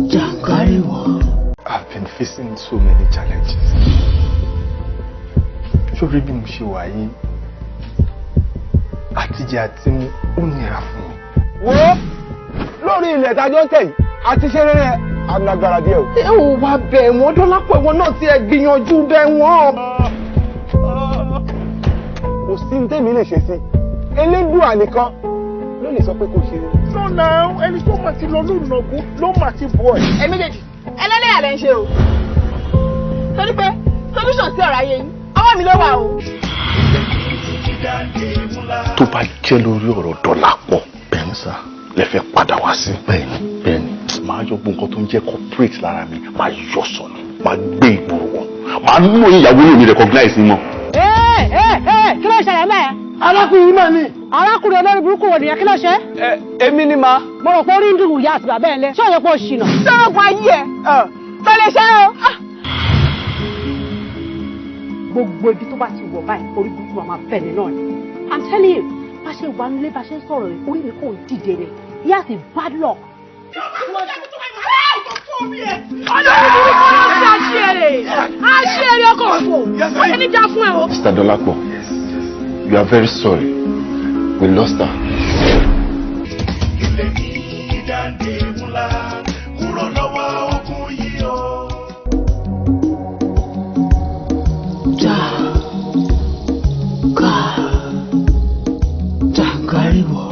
Jankariwo. I've been facing so many challenges. Ṣórí bí mo ṣe wà yìí, àtijẹ àti mu ó nira fún mi. Wo lórí ilẹ̀ ìdájọ́ tẹ̀ yìí àti ṣe rere alágbára díẹ̀ o. Ẹ ò wá bẹ̀ wọ́n Dọ́lápọ̀ ìwọ náà ti ẹ gbìyànjú bẹ̀ wọ́n. Kò sí ní tèmi lè ṣe sí. Elédùà nìkan ló lè sọ pé kò ṣe. Lọ́nà ẹni tó máa ti lọ lónàgún ló máa ti bọ̀ ẹ̀. Ẹ méjèèjì ẹlẹ́lẹ́yà lẹ́ ń ṣe o. Torí pé solution sí ọ̀rọ̀ ayé yín ọwọ́ mi ló wà o. Tó bá jẹ́ lórí ọ̀rọ̀ Dọ́lápọ̀ bẹ́ẹ̀ sá lẹ fẹ́ padà wá sí. Bẹ́ẹ̀ni máa yọ gbogbo nǹkan tó ń jẹ́ corporate lára mi máa yọ sọnù máa gbé ìgboro wọn máa mú ìyàwó mi recognize mọ́. Kí ló ṣẹlẹ̀ mẹ́ẹ̀? Arákùnrin náà ni. Arákùnrin olórí burúkú wo nìyẹn kí ló ṣe? Èmi ni ma. Mo rò pé orí ń dùn ìyá àti bàbá ẹ̀ lẹ. Ṣé òye pé o ṣìnà? Sọ̀rọ̀ pa ayé ẹ̀. Tó lè ṣe o. Gbogbo ibi tó bá ti wọ̀ báyìí, orí burúkú máa fẹ́ ni náà ni. I'm telling you, bá ṣe wà nílé bá ṣe ń sọ̀rọ̀ rẹ̀, orí mi kò ń dìde rẹ̀. He has a bad luck. Mr. Dọ́lápọ̀, you are very sorry. We lost her. Jankariwo.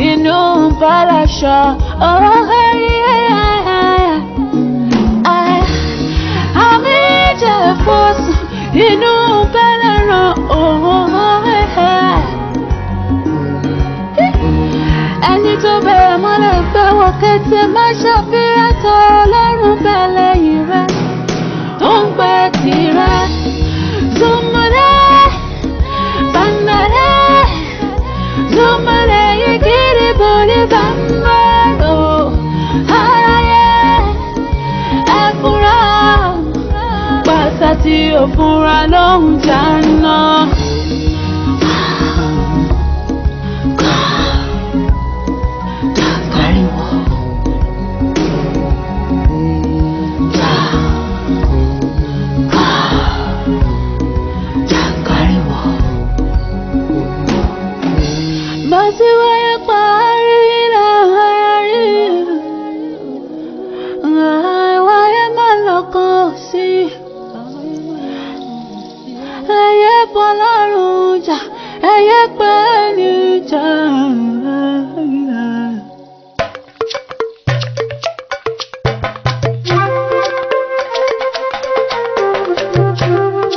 Inú balasha, àmì jẹ́ fọ́sù inú bẹ́lẹ̀ràn ẹni tó bẹ̀rẹ̀ mọ́lẹ̀ gbẹ́wọ̀ kété má ṣàfihàn tó ọlọ́run bẹ̀lẹ̀ yìí rẹ̀ tó ń gbẹ tirẹ̀ zumare bangare zumare yigiri bori bambaro araye ẹfura pàṣàtì òfúnra lóhùn jáná. Ẹyẹ pẹ̀lú ìjà